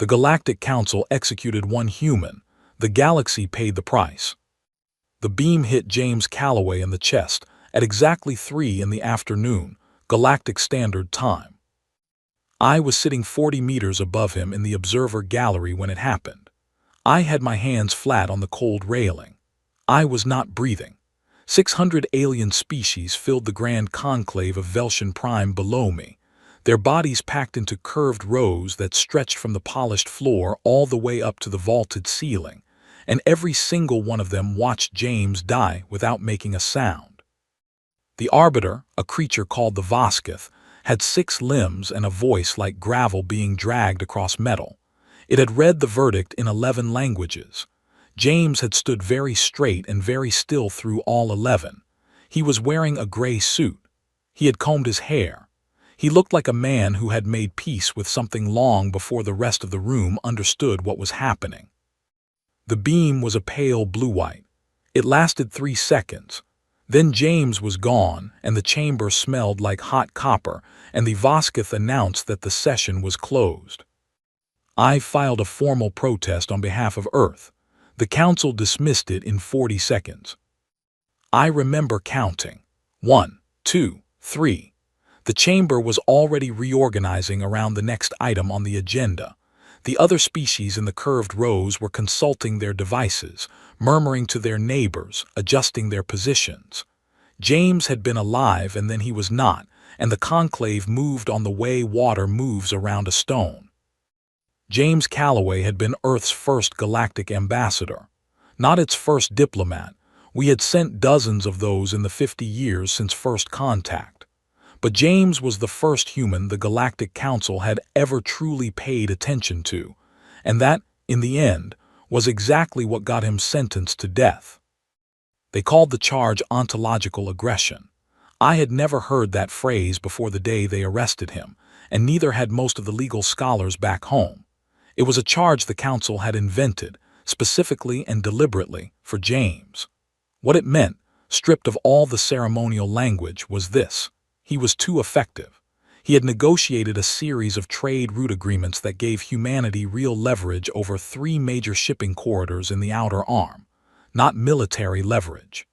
The Galactic Council executed one human. The galaxy paid the price. The beam hit James Calloway in the chest at exactly 3 in the afternoon, Galactic Standard Time. I was sitting 40 meters above him in the observer gallery when it happened. I had my hands flat on the cold railing. I was not breathing. 600 alien species filled the grand conclave of Veltian Prime below me, their bodies packed into curved rows that stretched from the polished floor all the way up to the vaulted ceiling, and every single one of them watched James die without making a sound. The Arbiter, a creature called the Voskith, had 6 limbs and a voice like gravel being dragged across metal. It had read the verdict in 11 languages. James had stood very straight and very still through all 11. He was wearing a gray suit. He had combed his hair. He looked like a man who had made peace with something long before the rest of the room understood what was happening. The beam was a pale blue-white. It lasted 3 seconds. Then James was gone, and the chamber smelled like hot copper, and the Voskith announced that the session was closed. I filed a formal protest on behalf of Earth. The Council dismissed it in 40 seconds. I remember counting. 1, 2, 3. The chamber was already reorganizing around the next item on the agenda. The other species in the curved rows were consulting their devices, murmuring to their neighbors, adjusting their positions. James had been alive and then he was not, and the conclave moved on the way water moves around a stone. James Calloway had been Earth's first galactic ambassador, not its first diplomat. We had sent dozens of those in the 50 years since first contact. But James was the first human the Galactic Council had ever truly paid attention to, and that, in the end, was exactly what got him sentenced to death. They called the charge ontological aggression. I had never heard that phrase before the day they arrested him, and neither had most of the legal scholars back home. It was a charge the Council had invented, specifically and deliberately, for James. What it meant, stripped of all the ceremonial language, was this: he was too effective. He had negotiated a series of trade route agreements that gave humanity real leverage over 3 major shipping corridors in the Outer Arm. Not military leverage.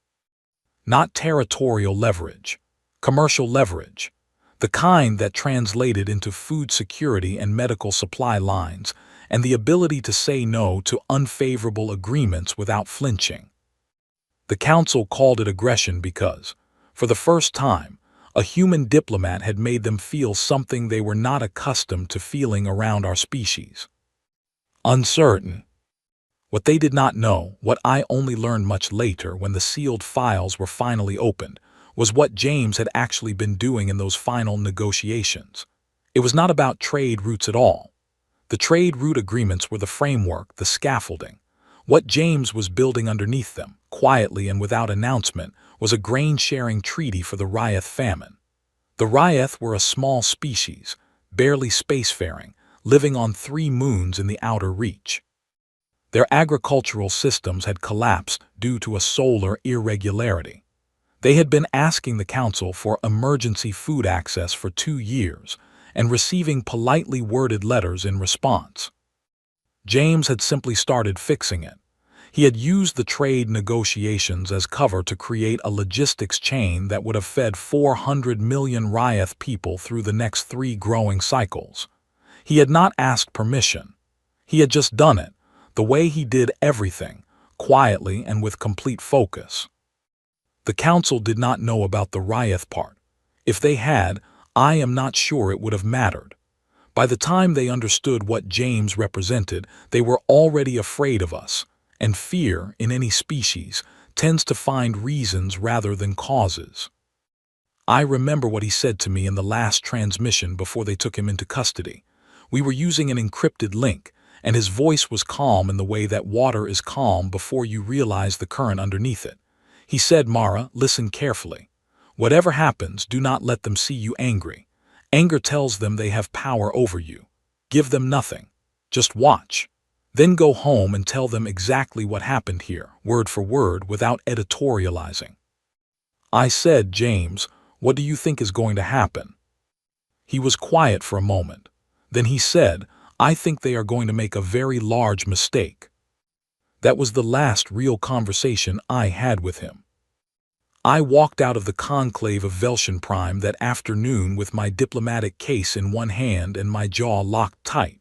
Not territorial leverage. Commercial leverage. The kind that translated into food security and medical supply lines, and the ability to say no to unfavorable agreements without flinching. The Council called it aggression because, for the first time, a human diplomat had made them feel something they were not accustomed to feeling around our species. Uncertain. What they did not know, what I only learned much later when the sealed files were finally opened, was what James had actually been doing in those final negotiations. It was not about trade routes at all. The trade route agreements were the framework, the scaffolding. What James was building underneath them, quietly and without announcement, was a grain-sharing treaty for the Ryath famine. The Ryath were a small species, barely spacefaring, living on 3 moons in the outer reach. Their agricultural systems had collapsed due to a solar irregularity. They had been asking the Council for emergency food access for 2 years and receiving politely worded letters in response. James had simply started fixing it. He had used the trade negotiations as cover to create a logistics chain that would have fed 400 million Ryath people through the next 3 growing cycles. He had not asked permission. He had just done it, the way he did everything, quietly and with complete focus. The Council did not know about the Ryath part. If they had, I am not sure it would have mattered. By the time they understood what James represented, they were already afraid of us, and fear, in any species, tends to find reasons rather than causes. I remember what he said to me in the last transmission before they took him into custody. We were using an encrypted link, and his voice was calm in the way that water is calm before you realize the current underneath it. He said, "Mara, listen carefully. Whatever happens, do not let them see you angry. Anger tells them they have power over you. Give them nothing. Just watch. Then go home and tell them exactly what happened here, word for word, without editorializing." I said, "James, what do you think is going to happen?" He was quiet for a moment. Then he said, I think they are going to make a very large mistake. That was the last real conversation I had with him. I walked out of the conclave of Veltion Prime that afternoon with my diplomatic case in one hand and my jaw locked tight.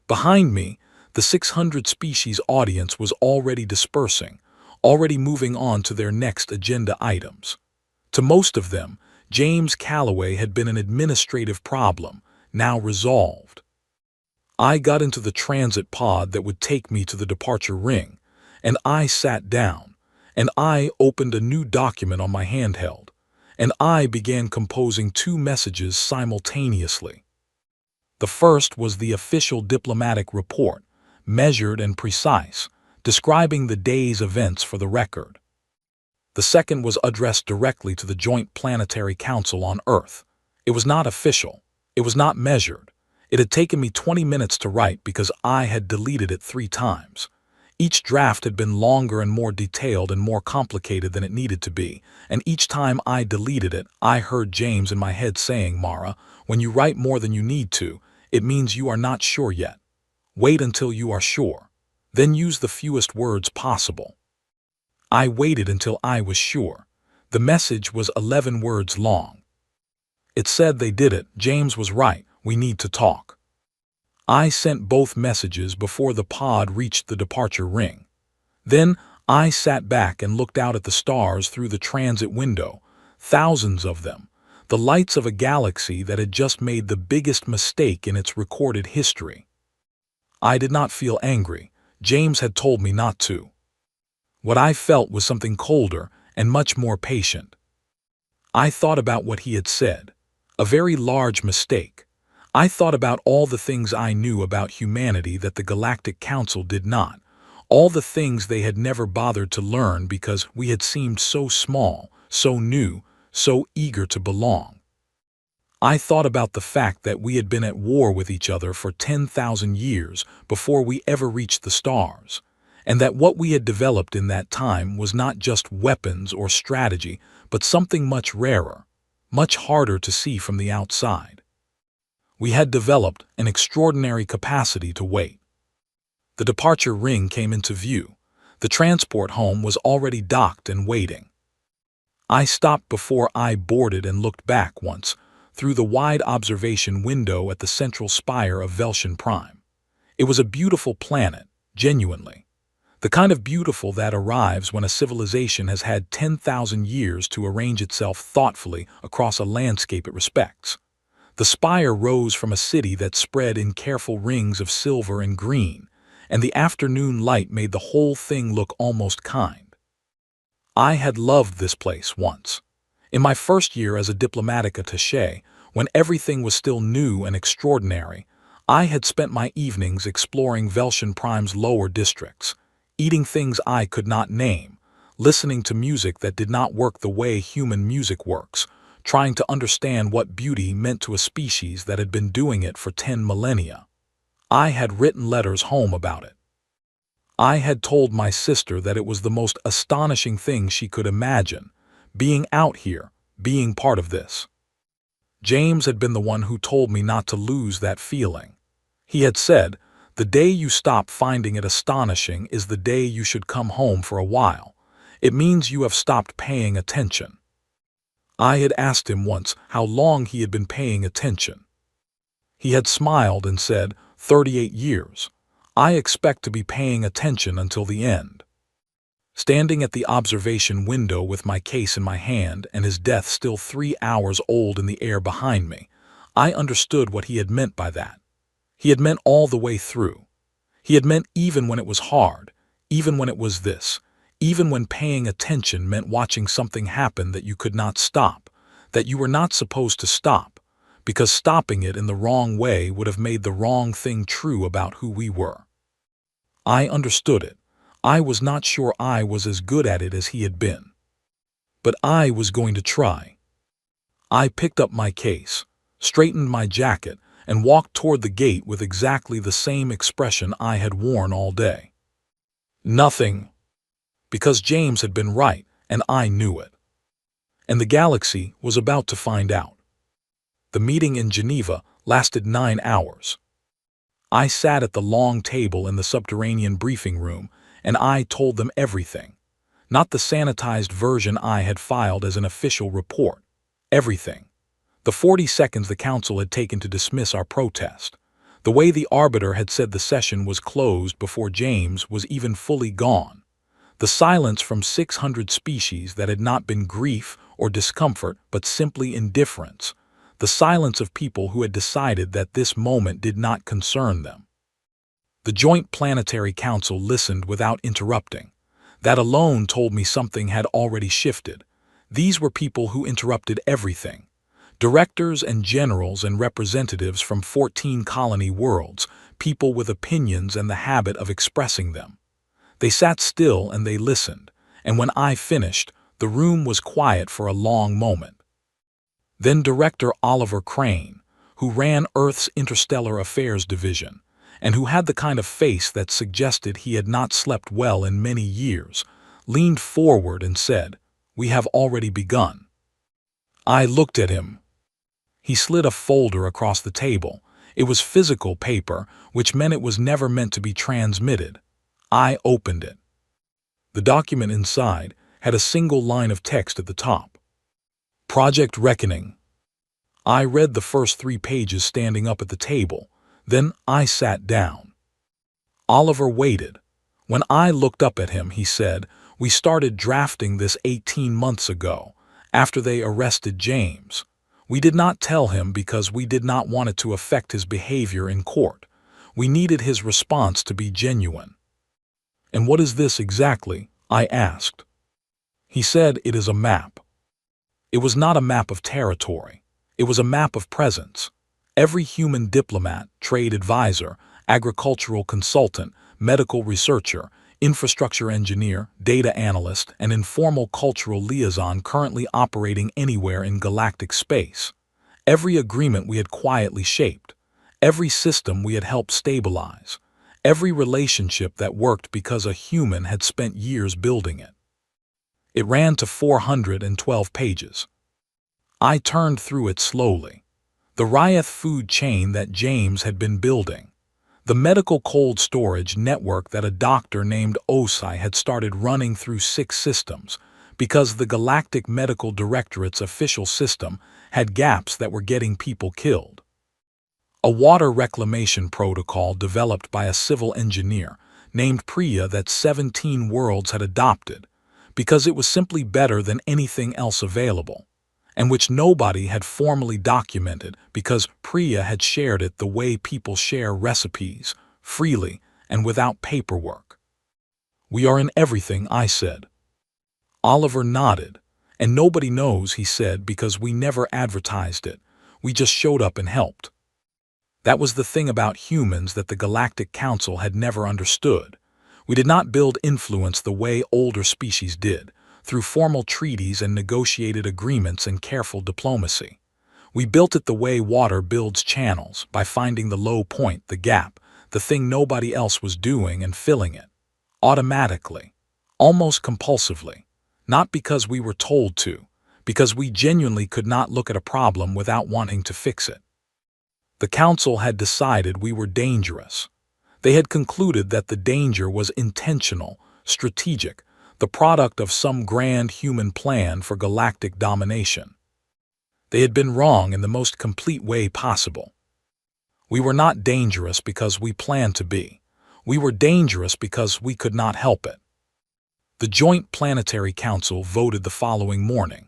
Behind me, the 600 species audience was already dispersing, already moving on to their next agenda items. To most of them, James Calloway had been an administrative problem, now resolved. I got into the transit pod that would take me to the departure ring, and I sat down, and I opened a new document on my handheld, and I began composing two messages simultaneously. The first was the official diplomatic report, measured and precise, describing the day's events for the record. The second was addressed directly to the Joint Planetary Council on Earth. It was not official. It was not measured. It had taken me 20 minutes to write because I had deleted it 3 times. Each draft had been longer and more detailed and more complicated than it needed to be, and each time I deleted it, I heard James in my head saying, "Mara, when you write more than you need to, it means you are not sure yet. Wait until you are sure. Then use the fewest words possible." I waited until I was sure. The message was 11 words long. It said they did it. James was right. We need to talk. I sent both messages before the pod reached the departure ring. Then I sat back and looked out at the stars through the transit window, thousands of them, the lights of a galaxy that had just made the biggest mistake in its recorded history. I did not feel angry. James had told me not to. What I felt was something colder and much more patient. I thought about what he had said. A very large mistake. I thought about all the things I knew about humanity that the Galactic Council did not, all the things they had never bothered to learn because we had seemed so small, so new, so eager to belong. I thought about the fact that we had been at war with each other for 10,000 years before we ever reached the stars, and that what we had developed in that time was not just weapons or strategy, but something much rarer, much harder to see from the outside. We had developed an extraordinary capacity to wait. The departure ring came into view. The transport home was already docked and waiting. I stopped before I boarded and looked back once, through the wide observation window at the central spire of Veltion Prime. It was a beautiful planet, genuinely. The kind of beautiful that arrives when a civilization has had 10,000 years to arrange itself thoughtfully across a landscape it respects. The spire rose from a city that spread in careful rings of silver and green, and the afternoon light made the whole thing look almost kind. I had loved this place once. In my first year as a diplomatic attaché, when everything was still new and extraordinary, I had spent my evenings exploring Veltion Prime's lower districts, eating things I could not name, listening to music that did not work the way human music works, trying to understand what beauty meant to a species that had been doing it for 10 millennia. I had written letters home about it. I had told my sister that it was the most astonishing thing she could imagine, being out here, being part of this. James had been the one who told me not to lose that feeling. He had said, "The day you stop finding it astonishing is the day you should come home for a while. It means you have stopped paying attention." I had asked him once how long he had been paying attention. He had smiled and said, 38 years. I expect to be paying attention until the end. Standing at the observation window with my case in my hand and his death still 3 hours old in the air behind me, I understood what he had meant by that. He had meant all the way through. He had meant even when it was hard, even when it was this, even when paying attention meant watching something happen that you could not stop, that you were not supposed to stop, because stopping it in the wrong way would have made the wrong thing true about who we were. I understood it. I was not sure I was as good at it as he had been. But I was going to try. I picked up my case, straightened my jacket, and walked toward the gate with exactly the same expression I had worn all day. Nothing. Because James had been right, and I knew it. And the galaxy was about to find out. The meeting in Geneva lasted 9 hours. I sat at the long table in the subterranean briefing room, and I told them everything. Not the sanitized version I had filed as an official report. Everything. The 40 seconds the council had taken to dismiss our protest. The way the arbiter had said the session was closed before James was even fully gone. The silence from 600 species that had not been grief or discomfort but simply indifference. The silence of people who had decided that this moment did not concern them. The Joint Planetary Council listened without interrupting. That alone told me something had already shifted. These were people who interrupted everything. Directors and generals and representatives from 14 colony worlds, people with opinions and the habit of expressing them. They sat still and they listened, and when I finished, the room was quiet for a long moment. Then Director Oliver Crane, who ran Earth's Interstellar Affairs Division, and who had the kind of face that suggested he had not slept well in many years, leaned forward and said, "We have already begun." I looked at him. He slid a folder across the table. It was physical paper, which meant it was never meant to be transmitted. I opened it. The document inside had a single line of text at the top. Project Reckoning. I read the first 3 pages standing up at the table. Then I sat down. Oliver waited. When I looked up at him, he said, "We started drafting this 18 months ago, after they arrested James. We did not tell him because we did not want it to affect his behavior in court. We needed his response to be genuine." "And what is this exactly?" I asked. He said, "It is a map." It was not a map of territory. It was a map of presence. Every human diplomat, trade advisor, agricultural consultant, medical researcher, infrastructure engineer, data analyst, and informal cultural liaison currently operating anywhere in galactic space. Every agreement we had quietly shaped. Every system we had helped stabilize. Every relationship that worked because a human had spent years building it. It ran to 412 pages. I turned through it slowly. The Ryeth food chain that James had been building. The medical cold storage network that a doctor named Osai had started running through 6 systems, because the Galactic Medical Directorate's official system had gaps that were getting people killed. A water reclamation protocol developed by a civil engineer named Priya that 17 worlds had adopted, because it was simply better than anything else available, and which nobody had formally documented because Priya had shared it the way people share recipes, freely and without paperwork. "We are in everything," I said. Oliver nodded. "And nobody knows," he said, "because we never advertised it. We just showed up and helped." That was the thing about humans that the Galactic Council had never understood. We did not build influence the way older species did, through formal treaties and negotiated agreements and careful diplomacy. We built it the way water builds channels, by finding the low point, the gap, the thing nobody else was doing and filling it. Automatically. Almost compulsively. Not because we were told to, because we genuinely could not look at a problem without wanting to fix it. The council had decided we were dangerous. They had concluded that the danger was intentional, strategic, the product of some grand human plan for galactic domination. They had been wrong in the most complete way possible. We were not dangerous because we planned to be. We were dangerous because we could not help it. The Joint Planetary Council voted the following morning.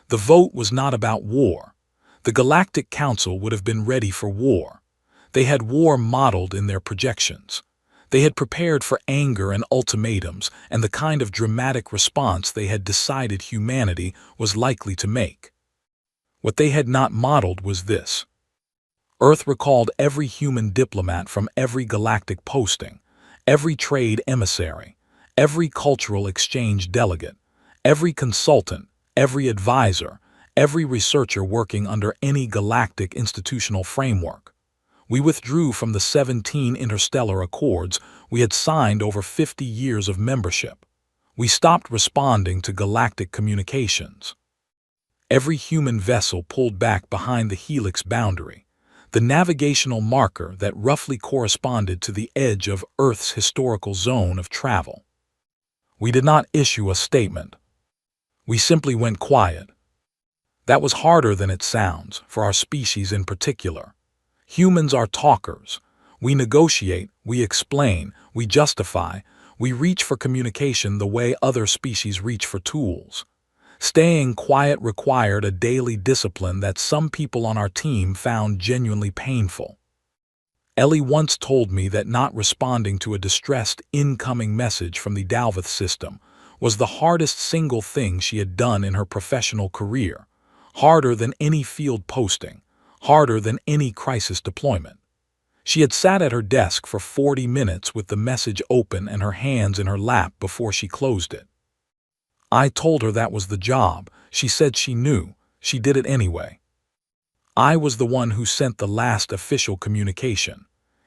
The vote was not about war. The Galactic Council would have been ready for war. They had war modeled in their projections. They had prepared for anger and ultimatums and the kind of dramatic response they had decided humanity was likely to make. What they had not modeled was this. Earth recalled every human diplomat from every galactic posting, every trade emissary, every cultural exchange delegate, every consultant, every advisor, every researcher working under any galactic institutional framework. We withdrew from the 17 interstellar accords we had signed over 50 years of membership. We stopped responding to galactic communications. Every human vessel pulled back behind the helix boundary. the navigational marker that roughly corresponded to the edge of Earth's historical zone of travel. We did not issue a statement. We simply went quiet. That was harder than it sounds, for our species in particular. Humans are talkers. We negotiate, we explain, we justify, we reach for communication the way other species reach for tools. Staying quiet required a daily discipline that some people on our team found genuinely painful. Ellie once told me that not responding to a distressed incoming message from the Dalvith system was the hardest single thing she had done in her professional career, harder than any field posting, harder than any crisis deployment. She had sat at her desk for 40 minutes with the message open and her hands in her lap before she closed it. I told her that was the job. She said she knew. She did it anyway. I was the one who sent the last official communication.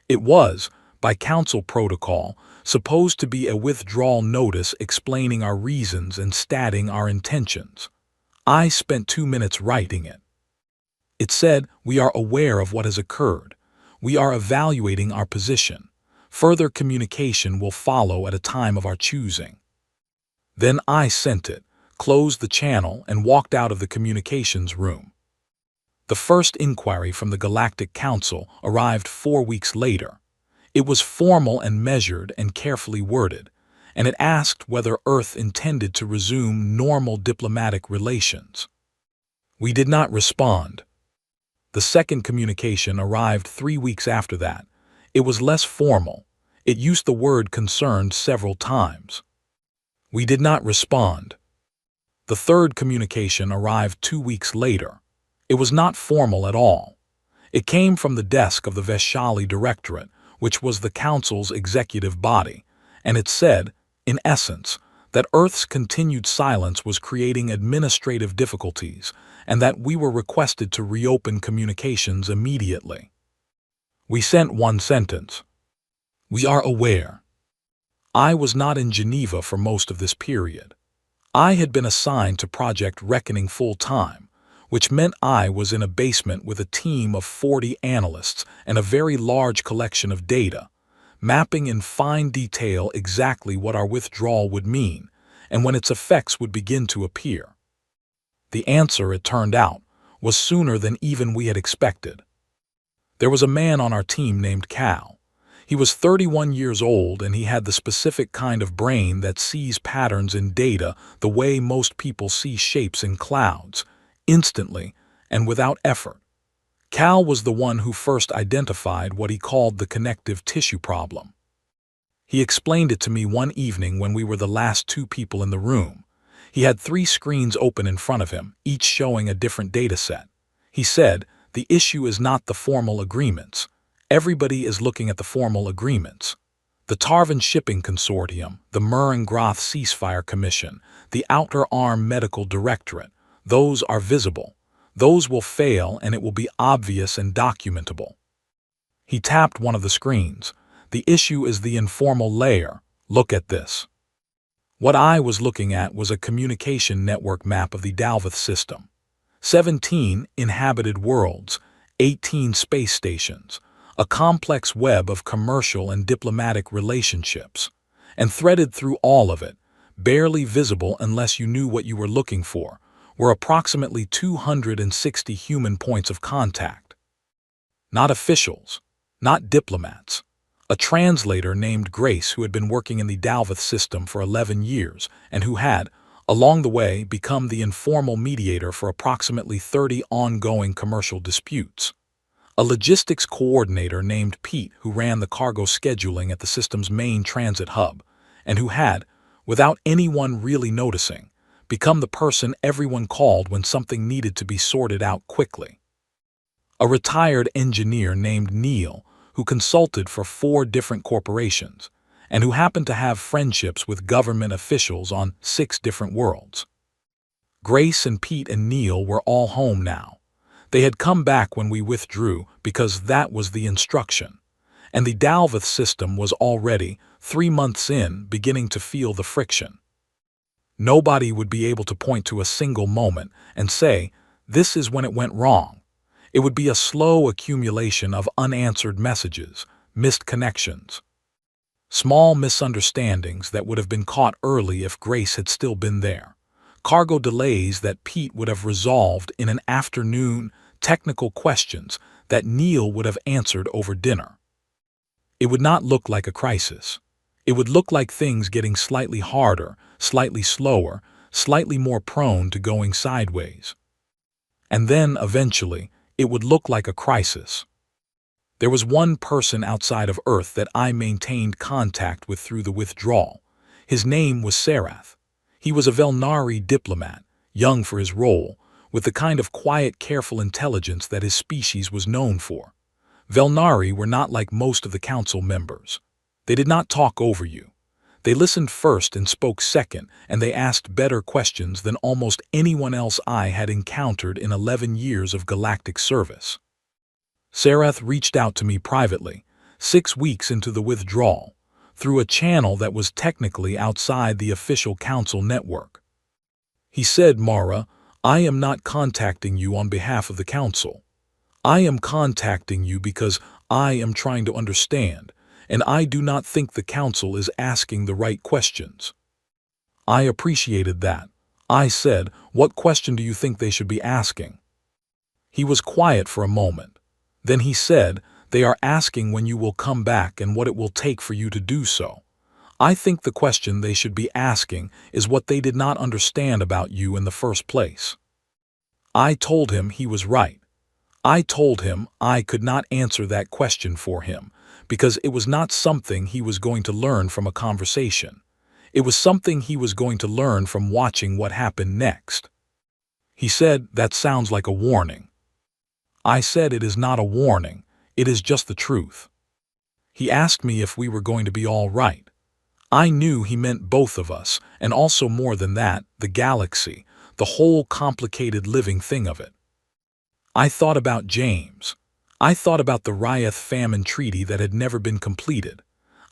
It was, by council protocol, supposed to be a withdrawal notice explaining our reasons and stating our intentions. I spent 2 minutes writing it. It said, "We are aware of what has occurred. We are evaluating our position. Further communication will follow at a time of our choosing." Then I sent it, closed the channel, and walked out of the communications room. The first inquiry from the Galactic Council arrived 4 weeks later. It was formal and measured and carefully worded, and it asked whether Earth intended to resume normal diplomatic relations. We did not respond. The second communication arrived 3 weeks after that. It was less formal. It used the word concerned several times. We did not respond. The third communication arrived 2 weeks later. It was not formal at all. It came from the desk of the Veshali Directorate, which was the Council's executive body, and it said, in essence, that Earth's continued silence was creating administrative difficulties and that we were requested to reopen communications immediately. We sent one sentence. We are aware. I was not in Geneva for most of this period. I had been assigned to Project Reckoning full-time, which meant I was in a basement with a team of 40 analysts and a very large collection of data, mapping in fine detail exactly what our withdrawal would mean and when its effects would begin to appear. The answer, it turned out, was sooner than even we had expected. There was a man on our team named Cal. He was 31 years old and he had the specific kind of brain that sees patterns in data the way most people see shapes in clouds, instantly and without effort. Cal was the one who first identified what he called the connective tissue problem. He explained it to me one evening when we were the last 2 people in the room. He had 3 screens open in front of him, each showing a different data set. He said, "The issue is not the formal agreements. Everybody is looking at the formal agreements. The Tarvin Shipping Consortium, the Mur-and-Groth Ceasefire Commission, the Outer Arm Medical Directorate, those are visible. Those will fail and it will be obvious and documentable." He tapped one of the screens. "The issue is the informal layer. Look at this." What I was looking at was a communication network map of the Dalvith system. 17 inhabited worlds, 18 space stations, a complex web of commercial and diplomatic relationships, and threaded through all of it, barely visible unless you knew what you were looking for, were approximately 260 human points of contact. Not officials, not diplomats. A translator named Grace who had been working in the Dalvith system for 11 years and who had, along the way, become the informal mediator for approximately 30 ongoing commercial disputes. A logistics coordinator named Pete who ran the cargo scheduling at the system's main transit hub and who had, without anyone really noticing, become the person everyone called when something needed to be sorted out quickly. A retired engineer named Neil, who consulted for 4 different corporations, and who happened to have friendships with government officials on 6 different worlds. Grace and Pete and Neil were all home now. They had come back when we withdrew because that was the instruction, and the Dalvith system was already, 3 months in, beginning to feel the friction. Nobody would be able to point to a single moment and say, "This is when it went wrong." It would be a slow accumulation of unanswered messages, missed connections, small misunderstandings that would have been caught early if Grace had still been there. Cargo delays that Pete would have resolved in an afternoon, technical questions that Neil would have answered over dinner. It would not look like a crisis. It would look like things getting slightly harder, slightly slower, slightly more prone to going sideways. And then, eventually, it would look like a crisis. There was one person outside of Earth that I maintained contact with through the withdrawal. His name was Sarath. He was a Velnari diplomat, young for his role, with the kind of quiet, careful intelligence that his species was known for. Velnari were not like most of the council members. They did not talk over you. They listened first and spoke second, and they asked better questions than almost anyone else I had encountered in 11 years of galactic service. Sarath reached out to me privately, 6 weeks into the withdrawal, through a channel that was technically outside the official council network. He said, "Mara, I am not contacting you on behalf of the council. I am contacting you because I am trying to understand, and I do not think the council is asking the right questions." I appreciated that. I said, "What question do you think they should be asking?" He was quiet for a moment. Then he said, "They are asking when you will come back and what it will take for you to do so. I think the question they should be asking is what they did not understand about you in the first place." I told him he was right. I told him I could not answer that question for him, because it was not something he was going to learn from a conversation. It was something he was going to learn from watching what happened next. He said, "That sounds like a warning." I said, "It is not a warning, it is just the truth." He asked me if we were going to be all right. I knew he meant both of us, and also more than that, the galaxy, the whole complicated living thing of it. I thought about James. I thought about the Ryath famine treaty that had never been completed.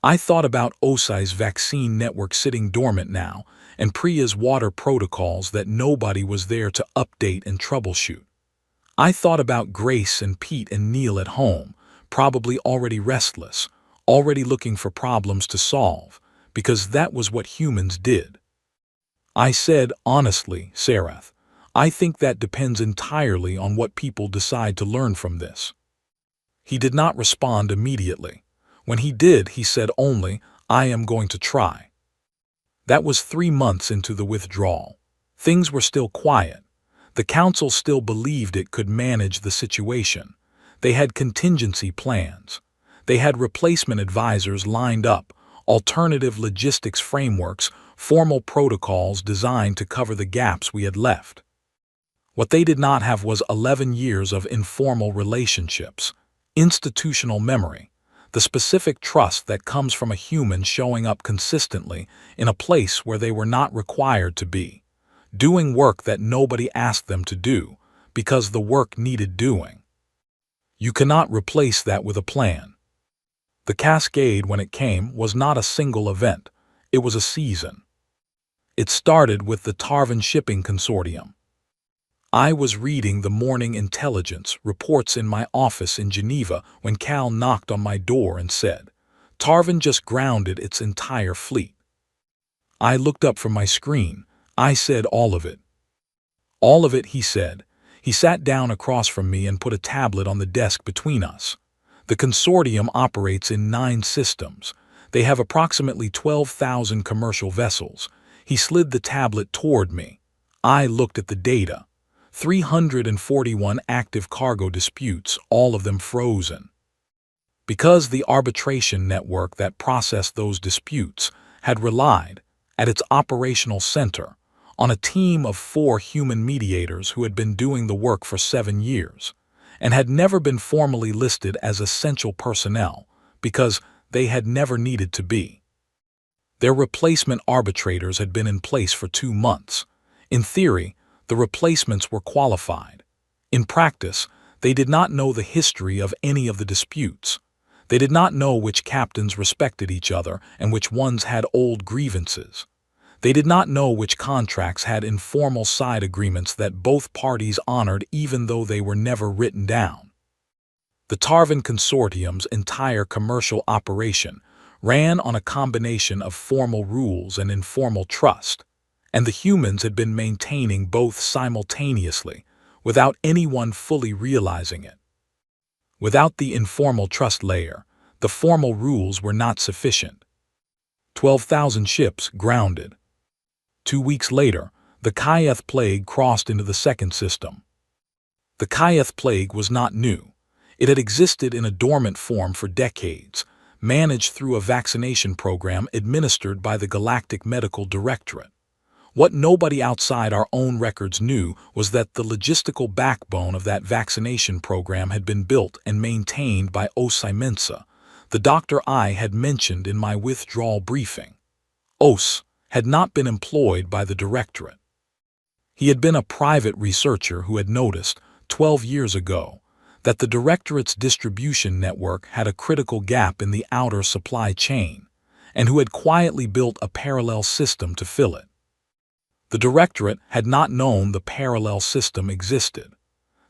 I thought about Osai's vaccine network sitting dormant now, and Priya's water protocols that nobody was there to update and troubleshoot. I thought about Grace and Pete and Neil at home, probably already restless, already looking for problems to solve, because that was what humans did. I said, "Honestly, Sarath, I think that depends entirely on what people decide to learn from this." He did not respond immediately. When he did, he said only, "I am going to try." That was 3 months into the withdrawal. Things were still quiet. The council still believed it could manage the situation. They had contingency plans. They had replacement advisors lined up, alternative logistics frameworks, formal protocols designed to cover the gaps we had left. What they did not have was 11 years of informal relationships, institutional memory, the specific trust that comes from a human showing up consistently in a place where they were not required to be, doing work that nobody asked them to do because the work needed doing. You cannot replace that with a plan. The cascade, when it came, was not a single event. It was a season. It started with the Tarvan Shipping Consortium. I was reading the morning intelligence reports in my office in Geneva when Cal knocked on my door and said, "Tarvan just grounded its entire fleet." I looked up from my screen. I said, "All of it." "All of it," he said. He sat down across from me and put a tablet on the desk between us. The consortium operates in 9 systems. They have approximately 12,000 commercial vessels. He slid the tablet toward me. I looked at the data. 341 active cargo disputes, all of them frozen. Because the arbitration network that processed those disputes had relied, at its operational center, on a team of 4 human mediators who had been doing the work for 7 years, and had never been formally listed as essential personnel because they had never needed to be. Their replacement arbitrators had been in place for 2 months. In theory, the replacements were qualified. In practice, they did not know the history of any of the disputes. They did not know which captains respected each other and which ones had old grievances. They did not know which contracts had informal side agreements that both parties honored even though they were never written down. The Tarvin Consortium's entire commercial operation ran on a combination of formal rules and informal trust, and the humans had been maintaining both simultaneously, without anyone fully realizing it. Without the informal trust layer, the formal rules were not sufficient. 12,000 ships grounded. 2 weeks later, the Kayeth plague crossed into the second system. The Kayeth plague was not new. It had existed in a dormant form for decades, managed through a vaccination program administered by the Galactic Medical Directorate. What nobody outside our own records knew was that the logistical backbone of that vaccination program had been built and maintained by Os Mensa, the doctor I had mentioned in my withdrawal briefing. Os had not been employed by the Directorate. He had been a private researcher who had noticed, 12 years ago, that the Directorate's distribution network had a critical gap in the outer supply chain, and who had quietly built a parallel system to fill it. The Directorate had not known the parallel system existed.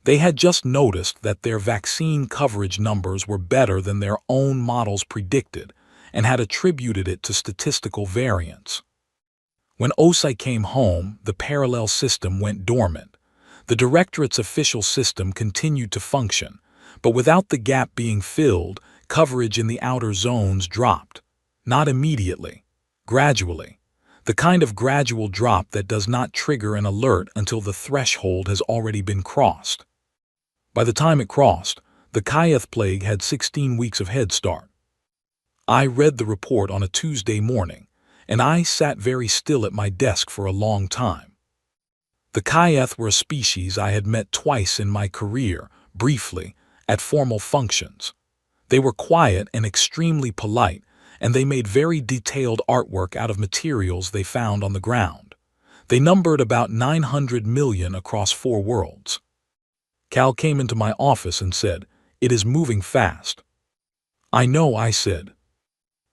They had just noticed that their vaccine coverage numbers were better than their own models predicted and had attributed it to statistical variance. When Osai came home, the parallel system went dormant. The Directorate's official system continued to function, but without the gap being filled, coverage in the outer zones dropped. Not immediately, gradually. The kind of gradual drop that does not trigger an alert until the threshold has already been crossed. By the time it crossed, the Kayeth plague had 16 weeks of head start. I read the report on a Tuesday morning, and I sat very still at my desk for a long time. The Kayeth were a species I had met twice in my career, briefly, at formal functions. They were quiet and extremely polite, and they made very detailed artwork out of materials they found on the ground. They numbered about 900 million across 4 worlds. Cal came into my office and said, "It is moving fast." "I know," I said.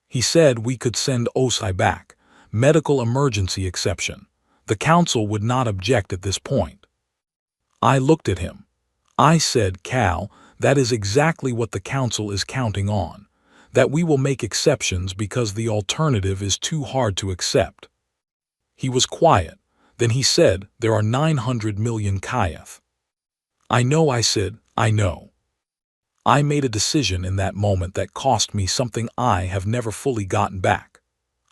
He said we could send Osai back, medical emergency exception. The council would not object at this point. I looked at him. I said, "Cal, that is exactly what the council is counting on. That we will make exceptions because the alternative is too hard to accept." He was quiet. Then he said, "There are 900 million Kayeth." "I know," I said, "I know." I made a decision in that moment that cost me something I have never fully gotten back.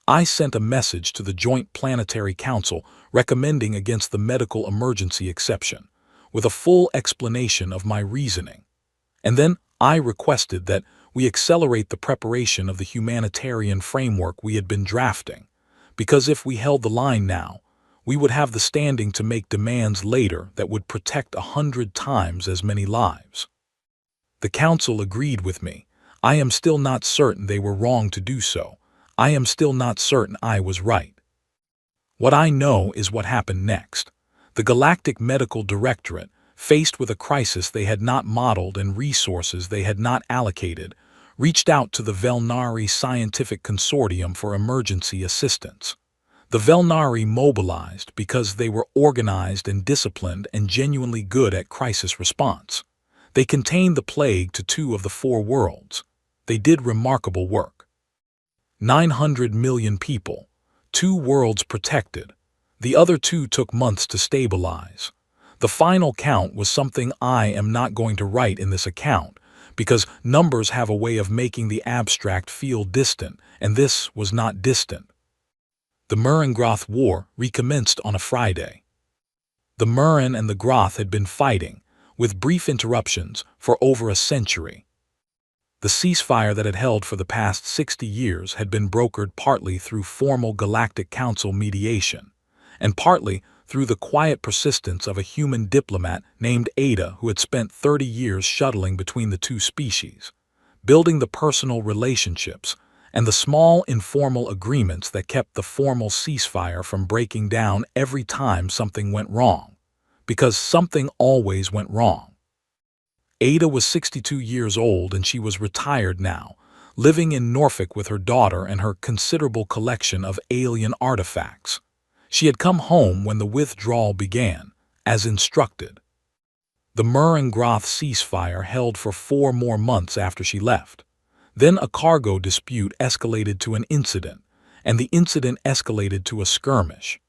I sent a message to the Joint Planetary Council recommending against the medical emergency exception, with a full explanation of my reasoning. And then I requested that we accelerate the preparation of the humanitarian framework we had been drafting, because if we held the line now, we would have the standing to make demands later that would protect 100 times as many lives. The council agreed with me. I am still not certain they were wrong to do so. I am still not certain I was right. What I know is what happened next. The Galactic Medical Directorate, faced with a crisis they had not modeled and resources they had not allocated, reached out to the Velnari Scientific Consortium for emergency assistance. The Velnari mobilized because they were organized and disciplined and genuinely good at crisis response. They contained the plague to 2 of the 4 worlds. They did remarkable work. 900 million people, 2 worlds protected. The other 2 took months to stabilize. The final count was something I am not going to write in this account, because numbers have a way of making the abstract feel distant, and this was not distant. The Murren-Groth War recommenced on a Friday. The Murren and the Groth had been fighting, with brief interruptions, for over a century. The ceasefire that had held for the past 60 years had been brokered partly through formal Galactic Council mediation, and partly through the quiet persistence of a human diplomat named Ada who had spent 30 years shuttling between the 2 species, building the personal relationships and the small informal agreements that kept the formal ceasefire from breaking down every time something went wrong, because something always went wrong. Ada was 62 years old and she was retired now, living in Norfolk with her daughter and her considerable collection of alien artifacts. She had come home when the withdrawal began, as instructed. The Mur and Groth ceasefire held for 4 more months after she left. Then a cargo dispute escalated to an incident, and the incident escalated to a skirmish.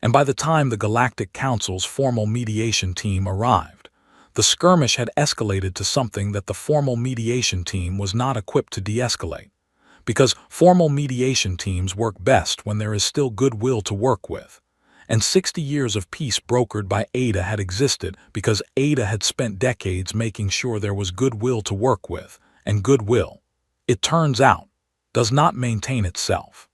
And by the time the Galactic Council's formal mediation team arrived, the skirmish had escalated to something that the formal mediation team was not equipped to de-escalate. Because formal mediation teams work best when there is still goodwill to work with. And 60 years of peace brokered by Ada had existed because Ada had spent decades making sure there was goodwill to work with, and goodwill, it turns out, does not maintain itself.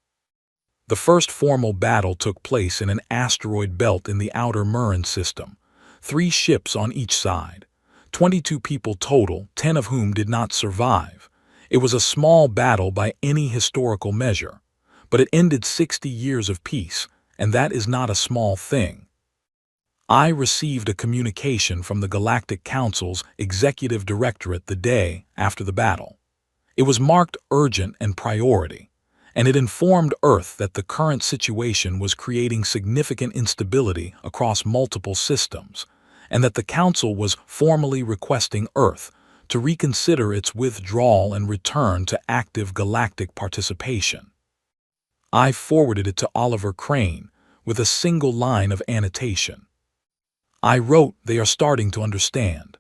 The first formal battle took place in an asteroid belt in the outer Murin system, 3 ships on each side, 22 people total, 10 of whom did not survive. It was a small battle by any historical measure, but it ended 60 years of peace, and that is not a small thing. I received a communication from the Galactic Council's Executive Directorate the day after the battle. It was marked urgent and priority, and it informed Earth that the current situation was creating significant instability across multiple systems, and that the Council was formally requesting Earth to reconsider its withdrawal and return to active galactic participation. I forwarded it to Oliver Crane with a single line of annotation. I wrote, "They are starting to understand."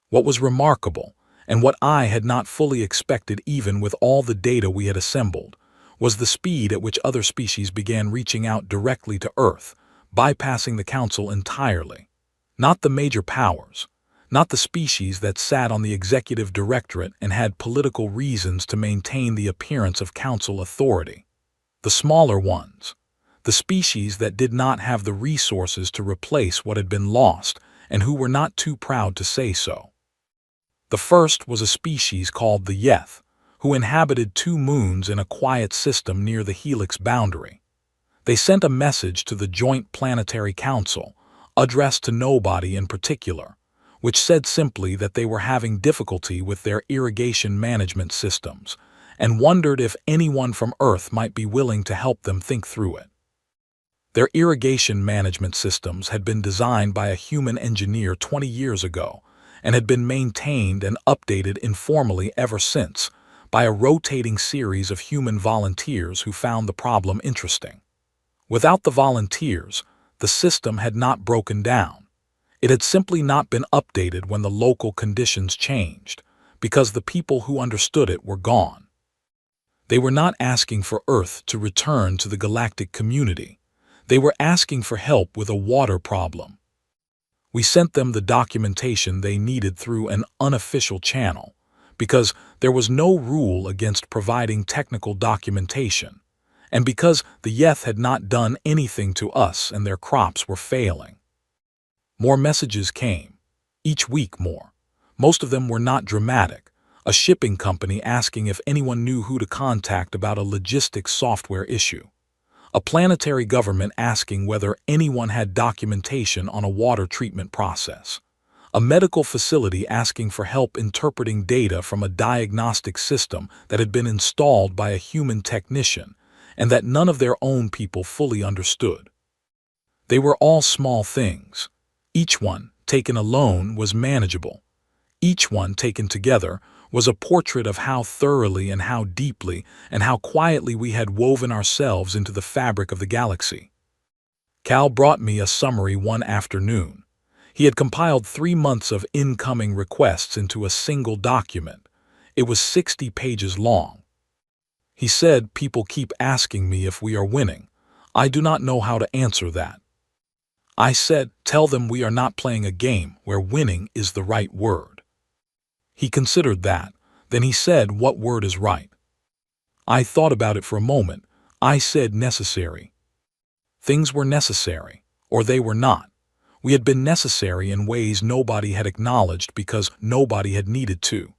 What was remarkable, and what I had not fully expected even with all the data we had assembled, was the speed at which other species began reaching out directly to Earth, bypassing the Council entirely. Not the major powers, not the species that sat on the Executive Directorate and had political reasons to maintain the appearance of Council authority. The smaller ones, the species that did not have the resources to replace what had been lost and who were not too proud to say so. The first was a species called the Yeth, who inhabited 2 moons in a quiet system near the helix boundary. They sent a message to the Joint Planetary Council, addressed to nobody in particular, which said simply that they were having difficulty with their irrigation management systems, and wondered if anyone from Earth might be willing to help them think through it. Their irrigation management systems had been designed by a human engineer 20 years ago, and had been maintained and updated informally ever since, by a rotating series of human volunteers who found the problem interesting. Without the volunteers, the system had not broken down. It had simply not been updated when the local conditions changed, because the people who understood it were gone. They were not asking for Earth to return to the galactic community. They were asking for help with a water problem. We sent them the documentation they needed through an unofficial channel, because there was no rule against providing technical documentation, and because the Yeth had not done anything to us and their crops were failing. More messages came, each week more. Most of them were not dramatic. A shipping company asking if anyone knew who to contact about a logistics software issue. A planetary government asking whether anyone had documentation on a water treatment process. A medical facility asking for help interpreting data from a diagnostic system that had been installed by a human technician and that none of their own people fully understood. They were all small things. Each one, taken alone, was manageable. Each one, taken together, was a portrait of how thoroughly and how deeply and how quietly we had woven ourselves into the fabric of the galaxy. Cal brought me a summary one afternoon. He had compiled 3 months of incoming requests into a single document. It was 60 pages long. He said, "People keep asking me if we are winning. I do not know how to answer that." I said, "Tell them we are not playing a game where winning is the right word." He considered that. Then he said, "What word is right?" I thought about it for a moment. I said, "Necessary." Things were necessary, or they were not. We had been necessary in ways nobody had acknowledged because nobody had needed to.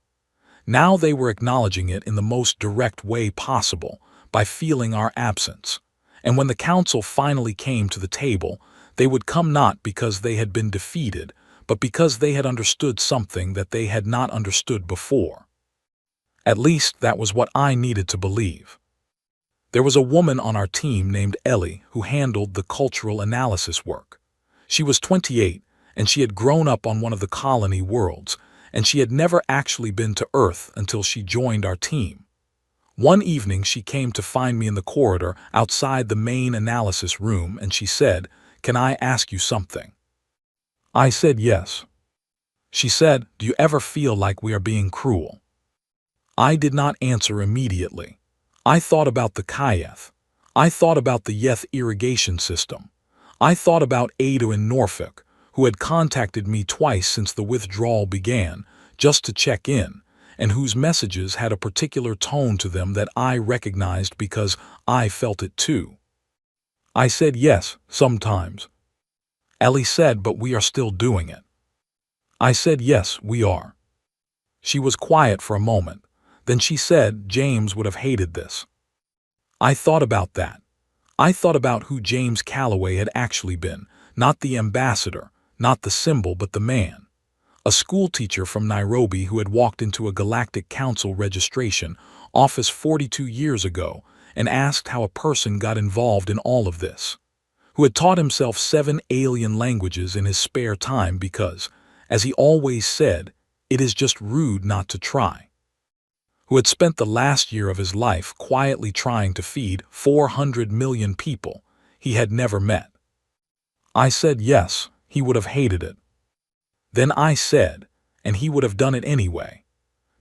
Now they were acknowledging it in the most direct way possible, by feeling our absence. And when the Council finally came to the table, they would come not because they had been defeated, but because they had understood something that they had not understood before. At least that was what I needed to believe. There was a woman on our team named Ellie who handled the cultural analysis work. She was 28, and she had grown up on one of the colony worlds, and she had never actually been to Earth until she joined our team. One evening she came to find me in the corridor outside the main analysis room, and she said, "Can I ask you something?" I said yes. She said, "Do you ever feel like we are being cruel?" I did not answer immediately. I thought about the Kayeth. I thought about the Yeth irrigation system. I thought about Ada in Norfolk, who had contacted me twice since the withdrawal began, just to check in, and whose messages had a particular tone to them that I recognized because I felt it too. I said yes, sometimes. Ellie said, "But we are still doing it." I said yes, we are. She was quiet for a moment. Then she said, "James would have hated this." I thought about that. I thought about who James Calloway had actually been, not the ambassador, not the symbol, but the man. A schoolteacher from Nairobi who had walked into a Galactic Council registration office 42 years ago and asked how a person got involved in all of this. Who had taught himself 7 alien languages in his spare time because, as he always said, it is just rude not to try. Who had spent the last year of his life quietly trying to feed 400 million people he had never met. I said yes, he would have hated it. Then I said, and he would have done it anyway,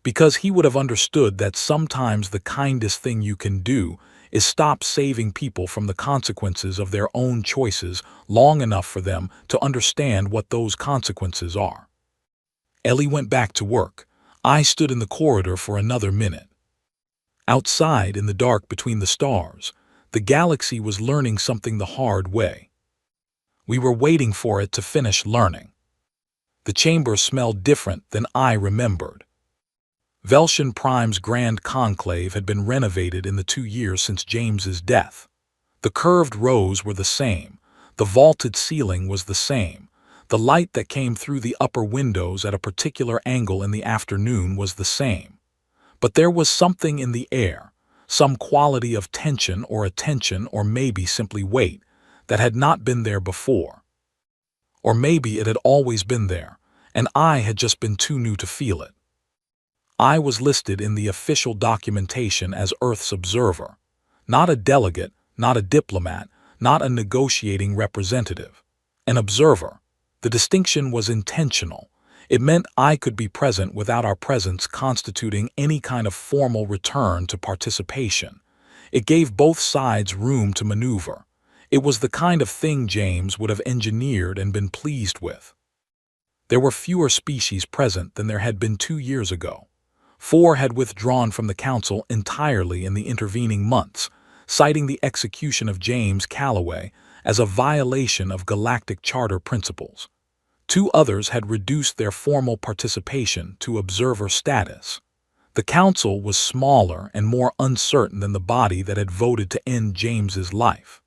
because he would have understood that sometimes the kindest thing you can do is stop saving people from the consequences of their own choices long enough for them to understand what those consequences are. Ellie went back to work. I stood in the corridor for another minute. Outside, in the dark between the stars, the galaxy was learning something the hard way. We were waiting for it to finish learning. The chamber smelled different than I remembered. Velshan Prime's Grand Conclave had been renovated in the 2 years since James's death. The curved rows were the same. The vaulted ceiling was the same. The light that came through the upper windows at a particular angle in the afternoon was the same. But there was something in the air, some quality of tension or attention or maybe simply weight, that had not been there before. Or maybe it had always been there, and I had just been too new to feel it. I was listed in the official documentation as Earth's observer, not a delegate, not a diplomat, not a negotiating representative. An observer. The distinction was intentional. It meant I could be present without our presence constituting any kind of formal return to participation. It gave both sides room to maneuver. It was the kind of thing James would have engineered and been pleased with. There were fewer species present than there had been 2 years ago. 4 had withdrawn from the Council entirely in the intervening months, citing the execution of James Calloway as a violation of Galactic Charter principles. 2 others had reduced their formal participation to observer status. The Council was smaller and more uncertain than the body that had voted to end James's life.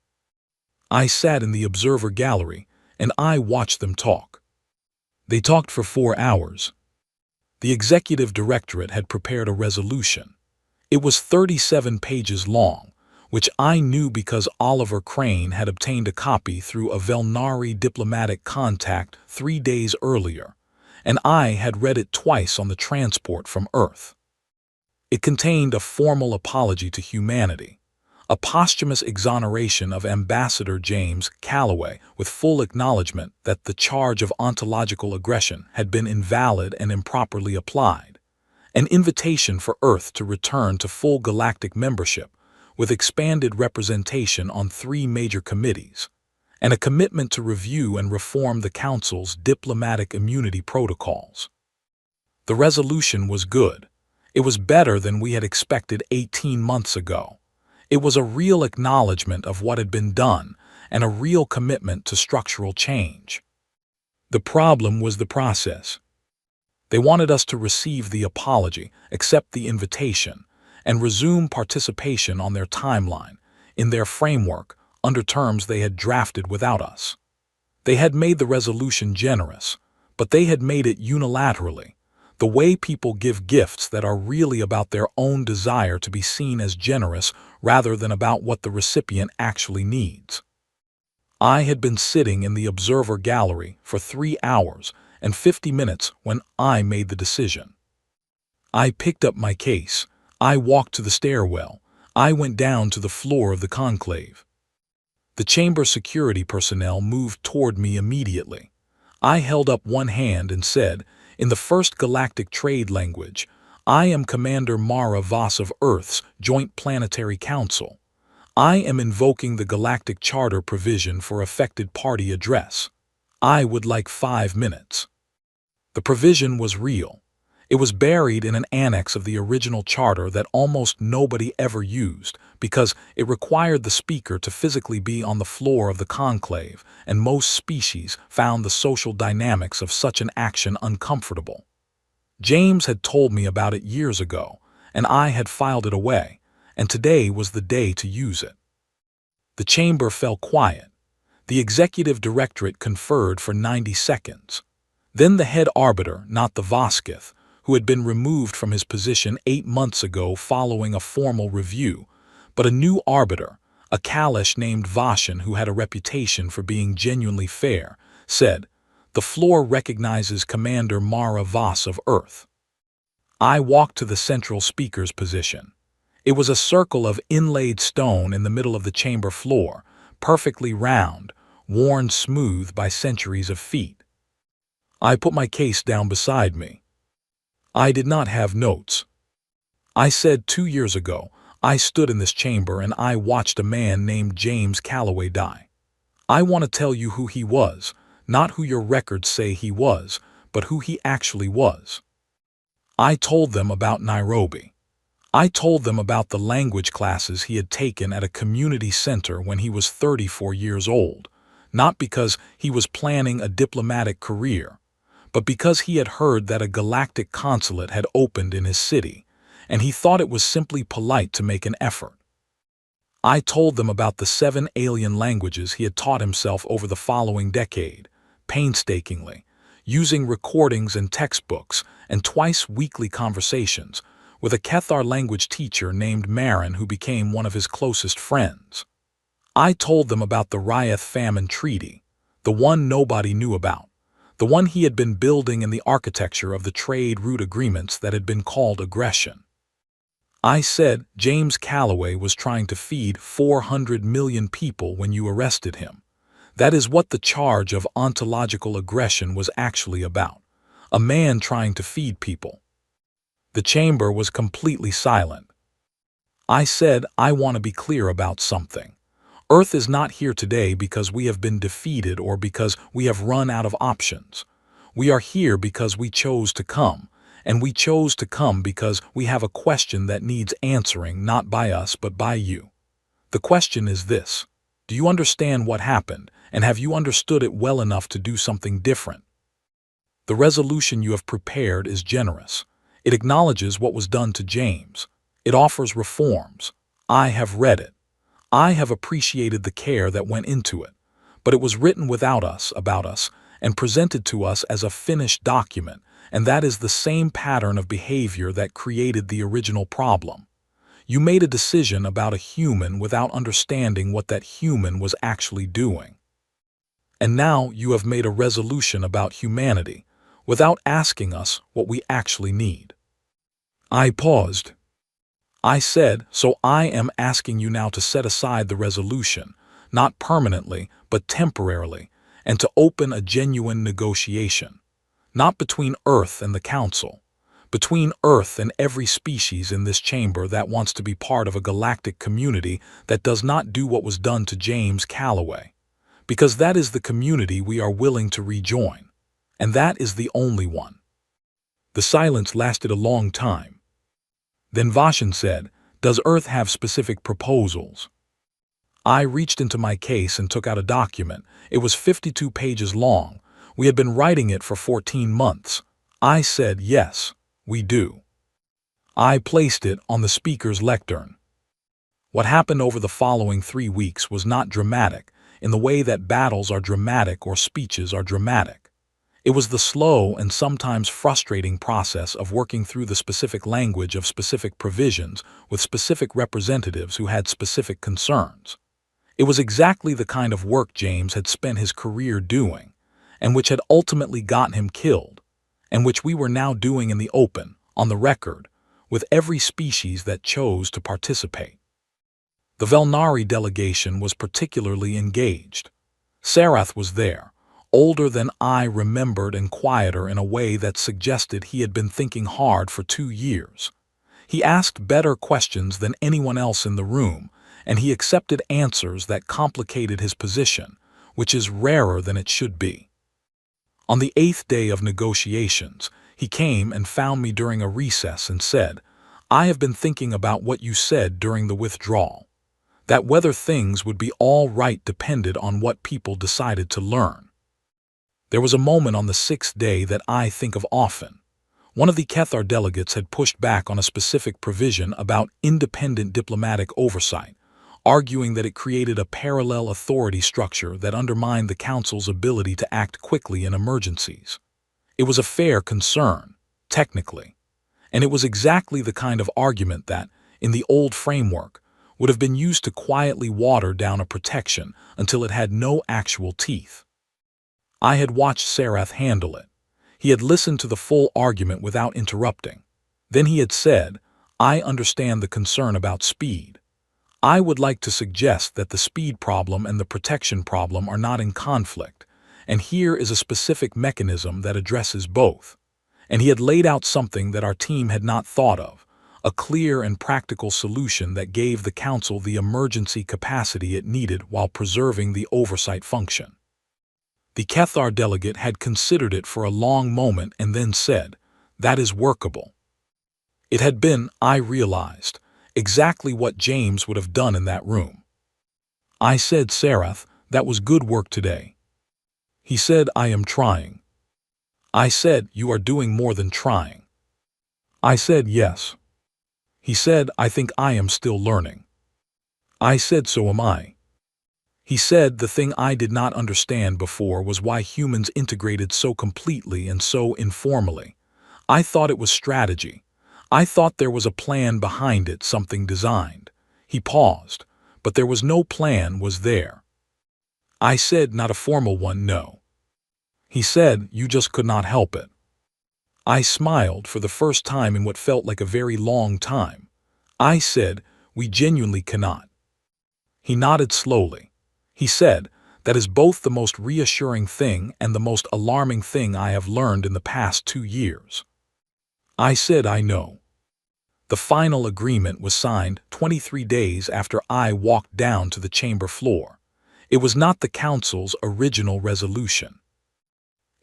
I sat in the observer gallery, and I watched them talk. They talked for 4 hours. The executive directorate had prepared a resolution. It was 37 pages long, which I knew because Oliver Crane had obtained a copy through a Velnari diplomatic contact 3 days earlier, and I had read it twice on the transport from Earth. It contained a formal apology to humanity, a posthumous exoneration of Ambassador James Calloway with full acknowledgement that the charge of ontological aggression had been invalid and improperly applied, an invitation for Earth to return to full galactic membership with expanded representation on 3 major committees, and a commitment to review and reform the Council's diplomatic immunity protocols. The resolution was good. It was better than we had expected 18 months ago. It was a real acknowledgement of what had been done and a real commitment to structural change. The problem was the process. They wanted us to receive the apology, accept the invitation, and resume participation on their timeline, in their framework, under terms they had drafted without us. They had made the resolution generous, but they had made it unilaterally, the way people give gifts that are really about their own desire to be seen as generous rather than about what the recipient actually needs. I had been sitting in the observer gallery for 3 hours and 50 minutes when I made the decision. I picked up my case. I walked to the stairwell. I went down to the floor of the conclave. The chamber security personnel moved toward me immediately. I held up one hand and said, in the first galactic trade language, I am Commander Mara Voss of Earth's Joint Planetary Council. I am invoking the Galactic Charter provision for affected party address. I would like 5 minutes. The provision was real. It was buried in an annex of the original charter that almost nobody ever used because it required the speaker to physically be on the floor of the conclave, and most species found the social dynamics of such an action uncomfortable. James had told me about it years ago, and I had filed it away, and today was the day to use it. The chamber fell quiet. The executive directorate conferred for 90 seconds. Then the head arbiter, not the Voskith, who had been removed from his position 8 months ago following a formal review, but a new arbiter, a Kalish named Vashan who had a reputation for being genuinely fair, said, "The floor recognizes Commander Mara Voss of Earth." I walked to the central speaker's position. It was a circle of inlaid stone in the middle of the chamber floor, perfectly round, worn smooth by centuries of feet. I put my case down beside me. I did not have notes. I said 2 years ago, I stood in this chamber and I watched a man named James Calloway die. I want to tell you who he was, not who your records say he was, but who he actually was. I told them about Nairobi. I told them about the language classes he had taken at a community center when he was 34 years old, not because he was planning a diplomatic career, but because he had heard that a galactic consulate had opened in his city, and he thought it was simply polite to make an effort. I told them about the 7 alien languages he had taught himself over the following decade, painstakingly, using recordings and textbooks and twice-weekly conversations with a Kethar language teacher named Marin who became one of his closest friends. I told them about the Ryeth Famine Treaty, the one nobody knew about, the one he had been building in the architecture of the trade route agreements that had been called aggression. I said James Calloway was trying to feed 400 million people when you arrested him. That is what the charge of ontological aggression was actually about, a man trying to feed people. The chamber was completely silent. I said, I want to be clear about something. Earth is not here today because we have been defeated or because we have run out of options. We are here because we chose to come, and we chose to come because we have a question that needs answering not by us but by you. The question is this: do you understand what happened, and have you understood it well enough to do something different? The resolution you have prepared is generous. It acknowledges what was done to James. It offers reforms. I have read it. I have appreciated the care that went into it, but it was written without us, about us, and presented to us as a finished document, and that is the same pattern of behavior that created the original problem. You made a decision about a human without understanding what that human was actually doing. And now you have made a resolution about humanity without asking us what we actually need. I paused. I said, so I am asking you now to set aside the resolution, not permanently, but temporarily, and to open a genuine negotiation, not between Earth and the Council, between Earth and every species in this chamber that wants to be part of a galactic community that does not do what was done to James Calloway, because that is the community we are willing to rejoin, and that is the only one. The silence lasted a long time. Then Vashan said, does Earth have specific proposals? I reached into my case and took out a document. It was 52 pages long. We had been writing it for 14 months. I said, yes, we do. I placed it on the speaker's lectern. What happened over the following 3 weeks was not dramatic in the way that battles are dramatic or speeches are dramatic. It was the slow and sometimes frustrating process of working through the specific language of specific provisions with specific representatives who had specific concerns. It was exactly the kind of work James had spent his career doing, and which had ultimately gotten him killed, and which we were now doing in the open, on the record, with every species that chose to participate. The Velnari delegation was particularly engaged. Sarath was there, older than I remembered and quieter in a way that suggested he had been thinking hard for 2 years. He asked better questions than anyone else in the room, and he accepted answers that complicated his position, which is rarer than it should be. On the 8th day of negotiations, he came and found me during a recess and said, "I have been thinking about what you said during the withdrawal, that whether things would be all right depended on what people decided to learn." There was a moment on the 6th day that I think of often. One of the Kethar delegates had pushed back on a specific provision about independent diplomatic oversight, arguing that it created a parallel authority structure that undermined the Council's ability to act quickly in emergencies. It was a fair concern, technically, and it was exactly the kind of argument that, in the old framework, would have been used to quietly water down a protection until it had no actual teeth. I had watched Sarath handle it. He had listened to the full argument without interrupting. Then he had said, "I understand the concern about speed. I would like to suggest that the speed problem and the protection problem are not in conflict, and here is a specific mechanism that addresses both." And he had laid out something that our team had not thought of, a clear and practical solution that gave the Council the emergency capacity it needed while preserving the oversight function. The Kethar delegate had considered it for a long moment and then said, "That is workable." It had been, I realized, exactly what James would have done in that room. I said, "Sarath, that was good work today." He said, "I am trying." I said, "You are doing more than trying." I said, "Yes." He said, "I think I am still learning." I said, "So am I." He said, "The thing I did not understand before was why humans integrated so completely and so informally. I thought it was strategy. I thought there was a plan behind it, something designed." He paused, "But there was no plan, was there?" I said, "Not a formal one, no." He said, "You just could not help it." I smiled for the first time in what felt like a very long time. I said, "We genuinely cannot." He nodded slowly. He said, "That is both the most reassuring thing and the most alarming thing I have learned in the past 2 years." I said, "I know." The final agreement was signed 23 days after I walked down to the chamber floor. It was not the Council's original resolution.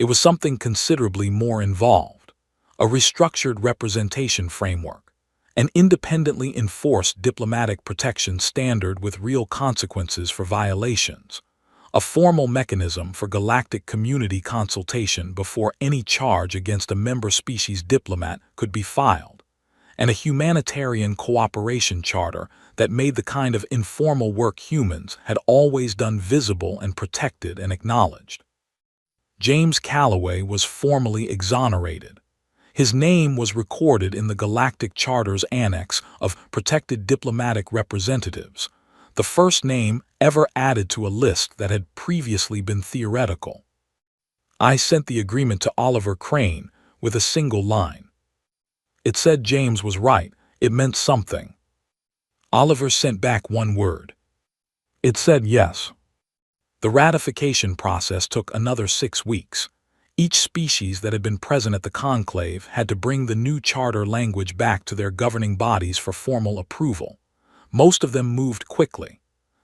It was something considerably more involved, a restructured representation framework, an independently enforced diplomatic protection standard with real consequences for violations, a formal mechanism for galactic community consultation before any charge against a member species diplomat could be filed, and a humanitarian cooperation charter that made the kind of informal work humans had always done visible and protected and acknowledged. James Calloway was formally exonerated. His name was recorded in the Galactic Charter's Annex of Protected Diplomatic Representatives, the first name ever added to a list that had previously been theoretical. I sent the agreement to Oliver Crane with a single line. It said James was right, it meant something. Oliver sent back one word. It said yes. The ratification process took another 6 weeks. Each species that had been present at the conclave had to bring the new charter language back to their governing bodies for formal approval. Most of them moved quickly.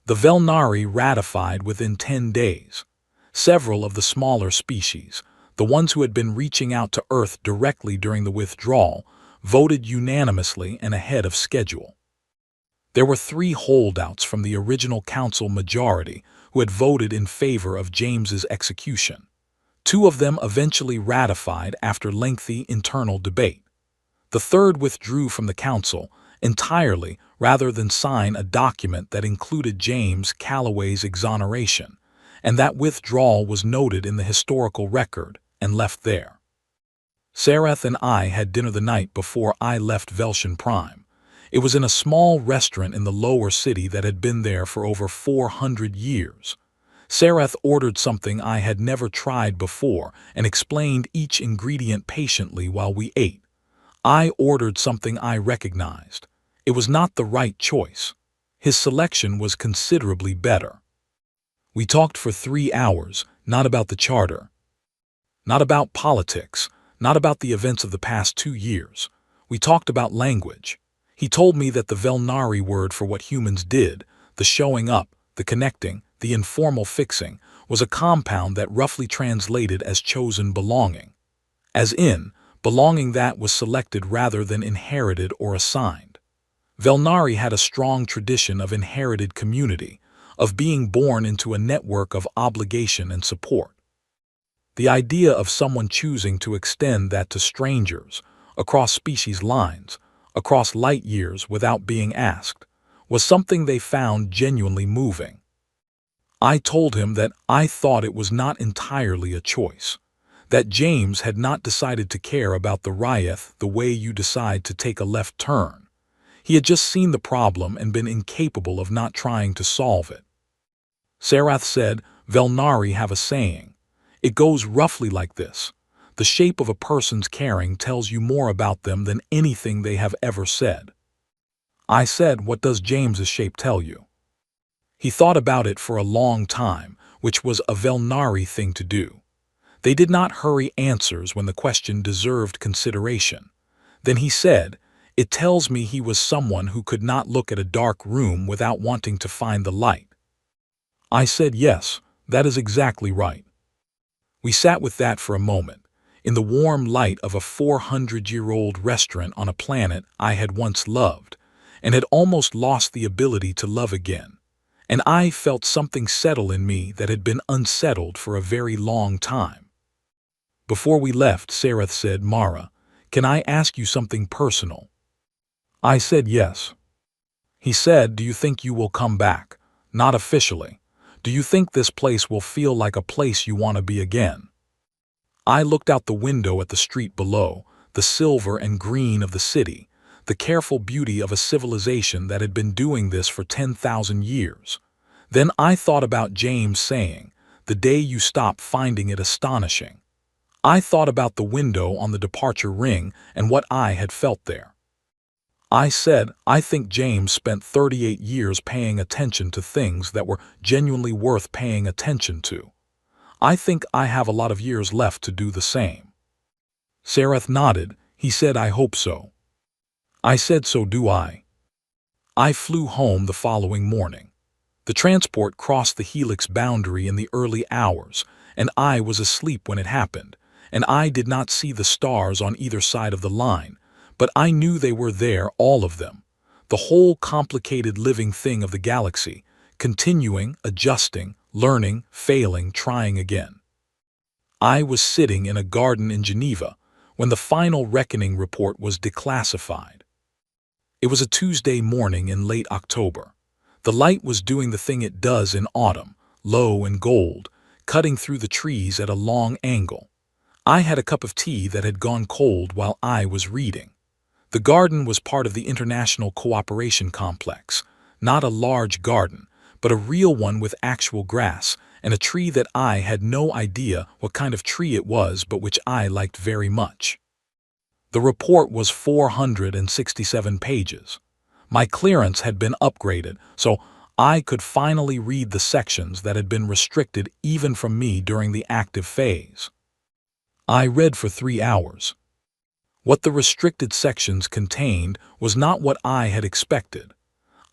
The Velnari ratified within 10 days. Several of the smaller species, the ones who had been reaching out to Earth directly during the withdrawal, voted unanimously and ahead of schedule. There were 3 holdouts from the original Council majority who had voted in favor of James's execution. 2 of them eventually ratified after lengthy internal debate. The 3rd withdrew from the Council entirely rather than sign a document that included James Calloway's exoneration, and that withdrawal was noted in the historical record and left there. Sareth and I had dinner the night before I left Velshan Prime. It was in a small restaurant in the lower city that had been there for over 400 years. Sareth ordered something I had never tried before and explained each ingredient patiently while we ate. I ordered something I recognized. It was not the right choice. His selection was considerably better. We talked for 3 hours, not about the charter, not about politics, not about the events of the past 2 years. We talked about language. He told me that the Velnari word for what humans did, the showing up, the connecting, the informal fixing, was a compound that roughly translated as chosen belonging. As in, belonging that was selected rather than inherited or assigned. Velnari had a strong tradition of inherited community, of being born into a network of obligation and support. The idea of someone choosing to extend that to strangers, across species lines, across light years without being asked, was something they found genuinely moving. I told him that I thought it was not entirely a choice, that James had not decided to care about the Ryeth the way you decide to take a left turn. He had just seen the problem and been incapable of not trying to solve it. Sareth said, Velnari have a saying. It goes roughly like this. The shape of a person's caring tells you more about them than anything they have ever said. I said, what does James's shape tell you? He thought about it for a long time, which was a Velnari thing to do. They did not hurry answers when the question deserved consideration. Then he said, it tells me he was someone who could not look at a dark room without wanting to find the light. I said, yes, that is exactly right. We sat with that for a moment, in the warm light of a 400-year-old restaurant on a planet I had once loved, and had almost lost the ability to love again. And I felt something settle in me that had been unsettled for a very long time. Before we left, Sareth said, Mara, can I ask you something personal? I said yes. He said, do you think you will come back? Not officially. Do you think this place will feel like a place you want to be again? I looked out the window at the street below, the silver and green of the city, the careful beauty of a civilization that had been doing this for 10,000 years. Then I thought about James saying, the day you stop finding it astonishing. I thought about the window on the departure ring and what I had felt there. I said, I think James spent 38 years paying attention to things that were genuinely worth paying attention to. I think I have a lot of years left to do the same. Sareth nodded. He said, I hope so. I said, so do I. I flew home the following morning. The transport crossed the helix boundary in the early hours, and I was asleep when it happened, and I did not see the stars on either side of the line, but I knew they were there, all of them, the whole complicated living thing of the galaxy, continuing, adjusting, learning, failing, trying again. I was sitting in a garden in Geneva when the final reckoning report was declassified. It was a Tuesday morning in late October. The light was doing the thing it does in autumn, low and gold, cutting through the trees at a long angle. I had a cup of tea that had gone cold while I was reading. The garden was part of the International Cooperation Complex, not a large garden, but a real one with actual grass, and a tree that I had no idea what kind of tree it was but which I liked very much. The report was 467 pages. My clearance had been upgraded, so I could finally read the sections that had been restricted even from me during the active phase. I read for 3 hours. What the restricted sections contained was not what I had expected.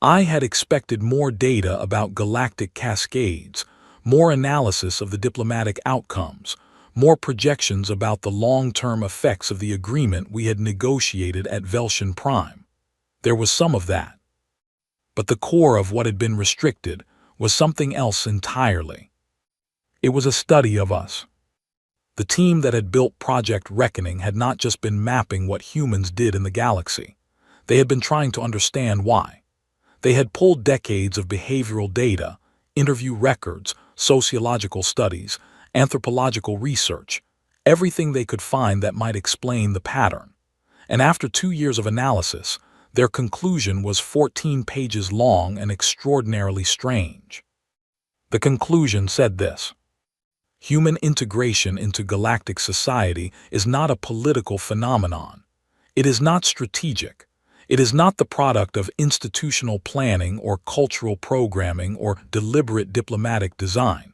I had expected more data about galactic cascades, more analysis of the diplomatic outcomes, more projections about the long-term effects of the agreement we had negotiated at Velshan Prime. There was some of that. But the core of what had been restricted was something else entirely. It was a study of us. The team that had built Project Reckoning had not just been mapping what humans did in the galaxy. They had been trying to understand why. They had pulled decades of behavioral data, interview records, sociological studies, anthropological research, everything they could find that might explain the pattern. And after 2 years of analysis, their conclusion was 14 pages long and extraordinarily strange. The conclusion said this: human integration into galactic society is not a political phenomenon. It is not strategic. It is not the product of institutional planning or cultural programming or deliberate diplomatic design.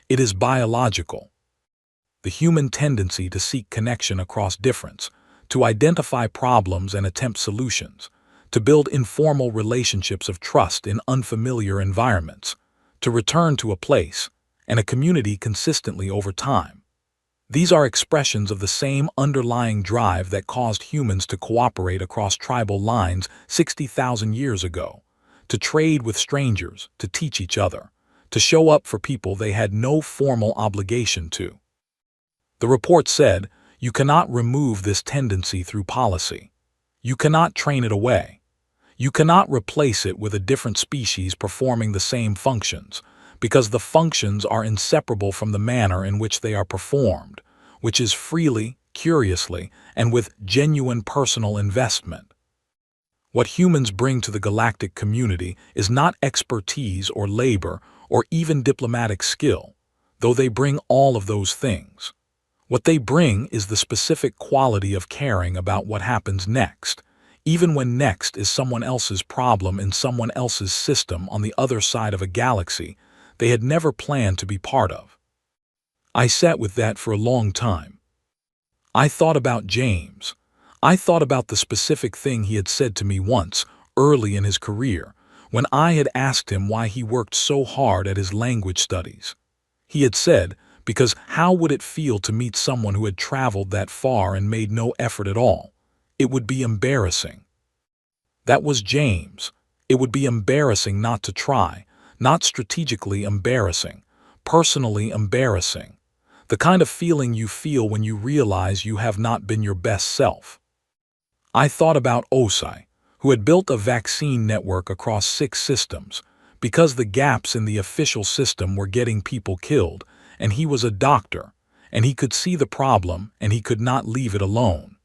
It is biological. The human tendency to seek connection across difference, to identify problems and attempt solutions, to build informal relationships of trust in unfamiliar environments, to return to a place and a community consistently over time. These are expressions of the same underlying drive that caused humans to cooperate across tribal lines 60,000 years ago, to trade with strangers, to teach each other, to show up for people they had no formal obligation to. The report said, you cannot remove this tendency through policy. You cannot train it away. You cannot replace it with a different species performing the same functions, because the functions are inseparable from the manner in which they are performed, which is freely, curiously, and with genuine personal investment. What humans bring to the galactic community is not expertise or labor or even diplomatic skill, though they bring all of those things. What they bring is the specific quality of caring about what happens next, even when next is someone else's problem in someone else's system on the other side of a galaxy they had never planned to be part of. I sat with that for a long time. I thought about James. I thought about the specific thing he had said to me once, early in his career, when I had asked him why he worked so hard at his language studies. He had said, because how would it feel to meet someone who had traveled that far and made no effort at all? It would be embarrassing. That was James. It would be embarrassing not to try, not strategically embarrassing, personally embarrassing. The kind of feeling you feel when you realize you have not been your best self. I thought about Osai, who had built a vaccine network across 6 systems, because the gaps in the official system were getting people killed, and he was a doctor, and he could see the problem, and he could not leave it alone.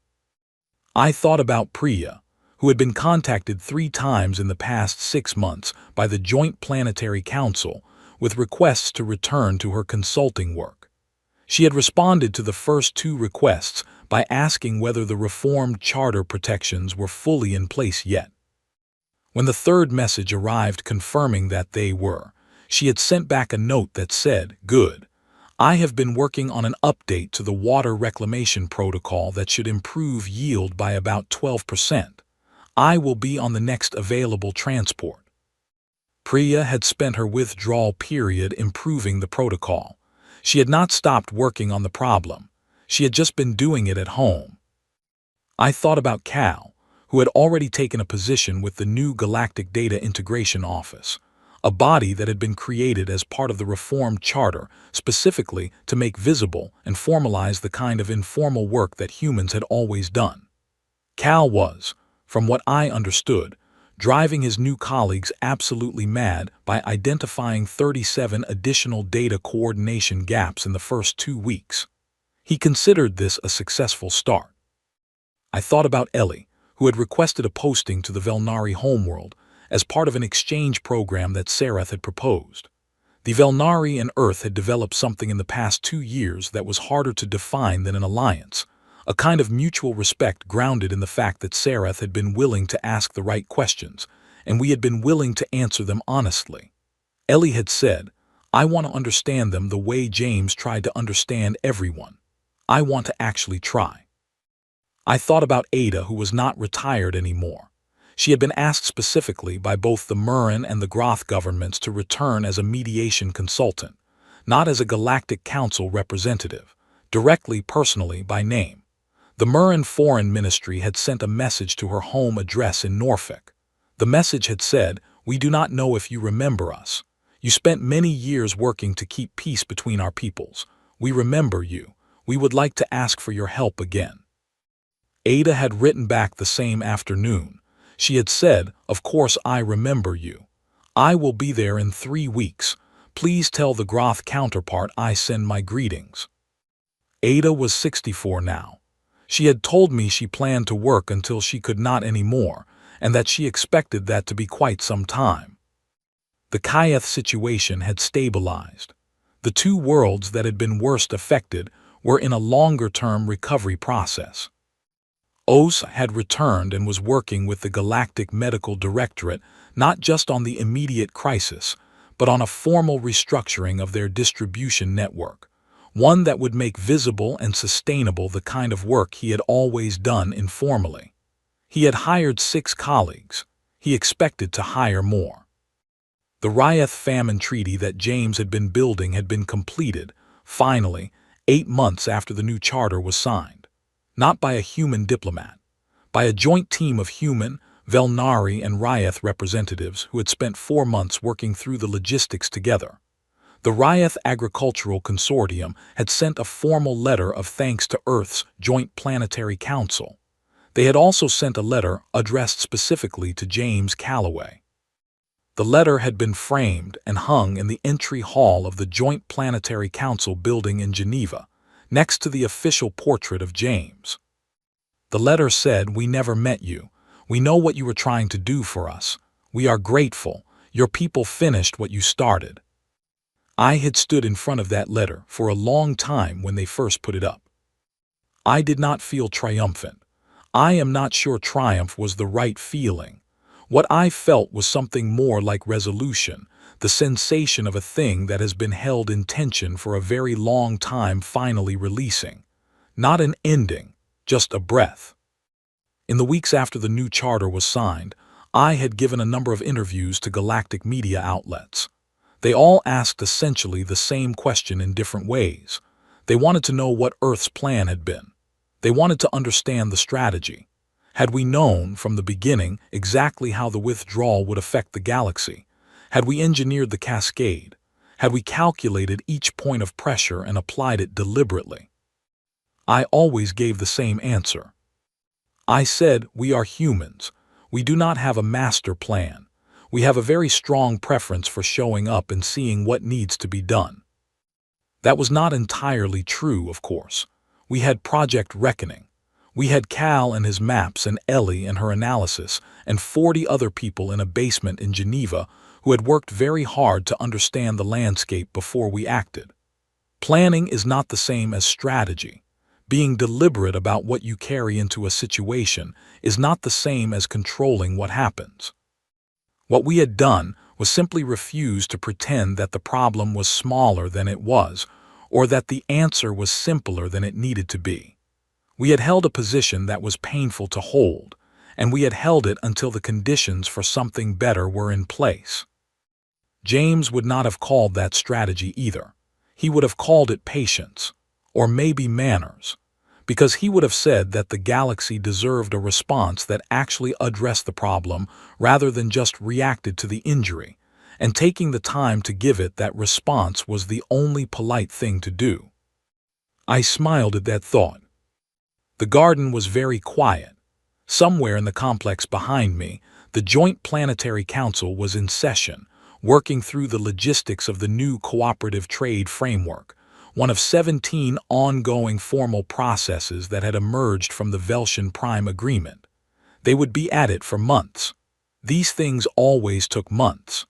I thought about Priya, who had been contacted 3 times in the past 6 months by the Joint Planetary Council with requests to return to her consulting work. She had responded to the first 2 requests by asking whether the reformed charter protections were fully in place yet. When the 3rd message arrived confirming that they were, she had sent back a note that said, "Good. I have been working on an update to the water reclamation protocol that should improve yield by about 12%. I will be on the next available transport." Priya had spent her withdrawal period improving the protocol. She had not stopped working on the problem. She had just been doing it at home. I thought about Cal, who had already taken a position with the new Galactic Data Integration Office, a body that had been created as part of the reformed charter specifically to make visible and formalize the kind of informal work that humans had always done. Cal was, from what I understood, driving his new colleagues absolutely mad by identifying 37 additional data coordination gaps in the first 2 weeks. He considered this a successful start. I thought about Ellie, who had requested a posting to the Velnari homeworld as part of an exchange program that Sarath had proposed. The Velnari and Earth had developed something in the past 2 years that was harder to define than an alliance, a kind of mutual respect grounded in the fact that Sarath had been willing to ask the right questions, and we had been willing to answer them honestly. Ellie had said, "I want to understand them the way James tried to understand everyone. I want to actually try." I thought about Ada, who was not retired anymore. She had been asked specifically by both the Murran and the Groth governments to return as a mediation consultant, not as a Galactic Council representative, directly personally by name. The Murran Foreign Ministry had sent a message to her home address in Norfolk. The message had said, "We do not know if you remember us. You spent many years working to keep peace between our peoples. We remember you. We would like to ask for your help again." Ada had written back the same afternoon. She had said, "Of course I remember you. I will be there in 3 weeks. Please tell the Groth counterpart I send my greetings." Ada was 64 now. She had told me she planned to work until she could not anymore, and that she expected that to be quite some time. The Kayeth situation had stabilized. The two worlds that had been worst affected were in a longer-term recovery process. Oz had returned and was working with the Galactic Medical Directorate not just on the immediate crisis, but on a formal restructuring of their distribution network, one that would make visible and sustainable the kind of work he had always done informally. He had hired 6 colleagues. He expected to hire more. The Ryeth famine treaty that James had been building had been completed, finally, 8 months after the new charter was signed. Not by a human diplomat, by a joint team of human, Velnari and Ryeth representatives who had spent 4 months working through the logistics together. The Ryeth Agricultural Consortium had sent a formal letter of thanks to Earth's Joint Planetary Council. They had also sent a letter addressed specifically to James Calloway. The letter had been framed and hung in the entry hall of the Joint Planetary Council building in Geneva, next to the official portrait of James. The letter said, "We never met you. We know what you were trying to do for us. We are grateful. Your people finished what you started." I had stood in front of that letter for a long time when they first put it up. I did not feel triumphant. I am not sure triumph was the right feeling. What I felt was something more like resolution, the sensation of a thing that has been held in tension for a very long time finally releasing. Not an ending, just a breath. In the weeks after the new charter was signed, I had given a number of interviews to Galactic media outlets. They all asked essentially the same question in different ways. They wanted to know what Earth's plan had been. They wanted to understand the strategy. Had we known from the beginning exactly how the withdrawal would affect the galaxy? Had we engineered the cascade? Had we calculated each point of pressure and applied it deliberately? I always gave the same answer. I said, we are humans. We do not have a master plan. We have a very strong preference for showing up and seeing what needs to be done. That was not entirely true, of course. We had Project Reckoning. We had Cal and his maps and Ellie and her analysis and 40 other people in a basement in Geneva who had worked very hard to understand the landscape before we acted. Planning is not the same as strategy. Being deliberate about what you carry into a situation is not the same as controlling what happens. What we had done was simply refuse to pretend that the problem was smaller than it was, or that the answer was simpler than it needed to be. We had held a position that was painful to hold, and we had held it until the conditions for something better were in place. James would not have called that strategy either. He would have called it patience, or maybe manners, because he would have said that the galaxy deserved a response that actually addressed the problem rather than just reacted to the injury, and taking the time to give it that response was the only polite thing to do. I smiled at that thought. The garden was very quiet. Somewhere in the complex behind me, the Joint Planetary Council was in session, working through the logistics of the new cooperative trade framework, one of 17 ongoing formal processes that had emerged from the Veltian Prime Agreement. They would be at it for months. These things always took months.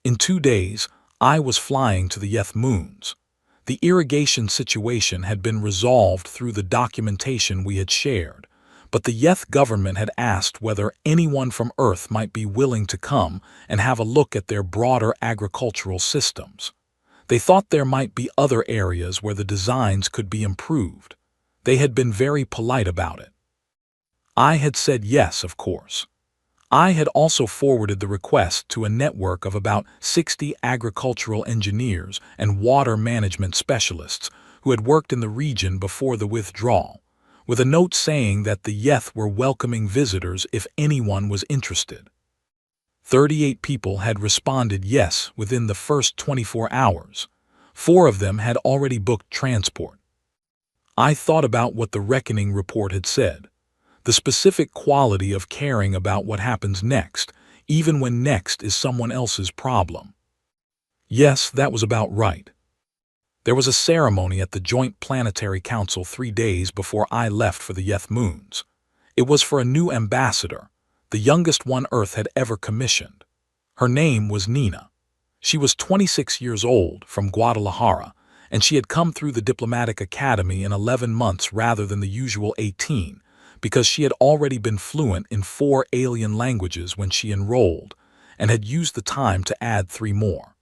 In 2 days, I was flying to the Yeth moons. The irrigation situation had been resolved through the documentation we had shared, but the Yeth government had asked whether anyone from Earth might be willing to come and have a look at their broader agricultural systems. They thought there might be other areas where the designs could be improved. They had been very polite about it. I had said yes, of course. I had also forwarded the request to a network of about 60 agricultural engineers and water management specialists who had worked in the region before the withdrawal, with a note saying that the Yeth were welcoming visitors if anyone was interested. 38 people had responded yes within the first 24 hours. 4 of them had already booked transport. I thought about what the Reckoning report had said. The specific quality of caring about what happens next, even when next is someone else's problem. Yes, that was about right. There was a ceremony at the Joint Planetary Council 3 days before I left for the Yeth Moons. It was for a new ambassador, the youngest one Earth had ever commissioned. Her name was Nina. She was 26 years old, from Guadalajara, and she had come through the diplomatic academy in 11 months rather than the usual 18, because she had already been fluent in 4 alien languages when she enrolled, and had used the time to add 3 more.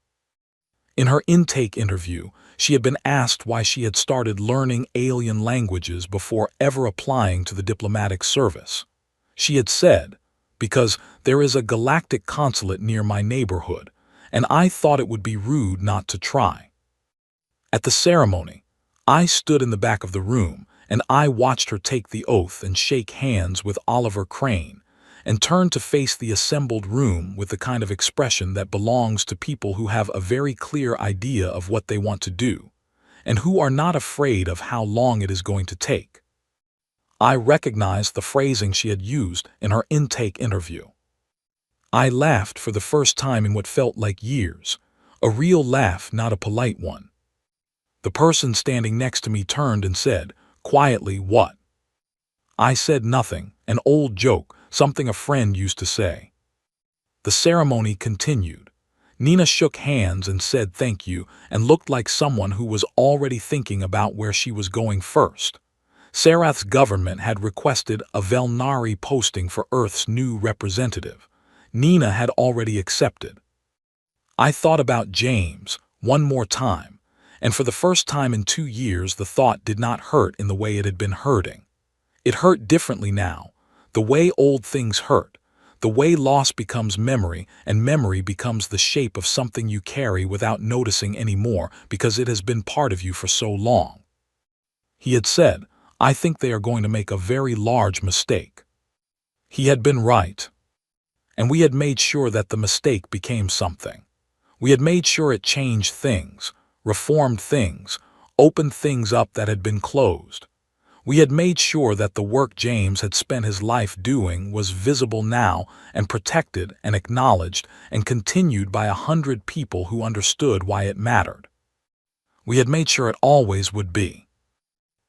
In her intake interview, she had been asked why she had started learning alien languages before ever applying to the diplomatic service. She had said, "Because there is a galactic consulate near my neighborhood, and I thought it would be rude not to try." At the ceremony, I stood in the back of the room, and I watched her take the oath and shake hands with Oliver Crane, and turn to face the assembled room with the kind of expression that belongs to people who have a very clear idea of what they want to do, and who are not afraid of how long it is going to take. I recognized the phrasing she had used in her intake interview. I laughed for the first time in what felt like years, a real laugh, not a polite one. The person standing next to me turned and said, quietly, "What?" I said nothing, an old joke, something a friend used to say. The ceremony continued. Nina shook hands and said thank you and looked like someone who was already thinking about where she was going first. Sarath's government had requested a Velnari posting for Earth's new representative. Nina had already accepted. I thought about James one more time, and for the first time in 2 years the thought did not hurt in the way it had been hurting. It hurt differently now, the way old things hurt, the way loss becomes memory and memory becomes the shape of something you carry without noticing anymore because it has been part of you for so long. He had said, "I think they are going to make a very large mistake." He had been right. And we had made sure that the mistake became something. We had made sure it changed things, reformed things, opened things up that had been closed. We had made sure that the work James had spent his life doing was visible now and protected and acknowledged and continued by 100 people who understood why it mattered. We had made sure it always would be.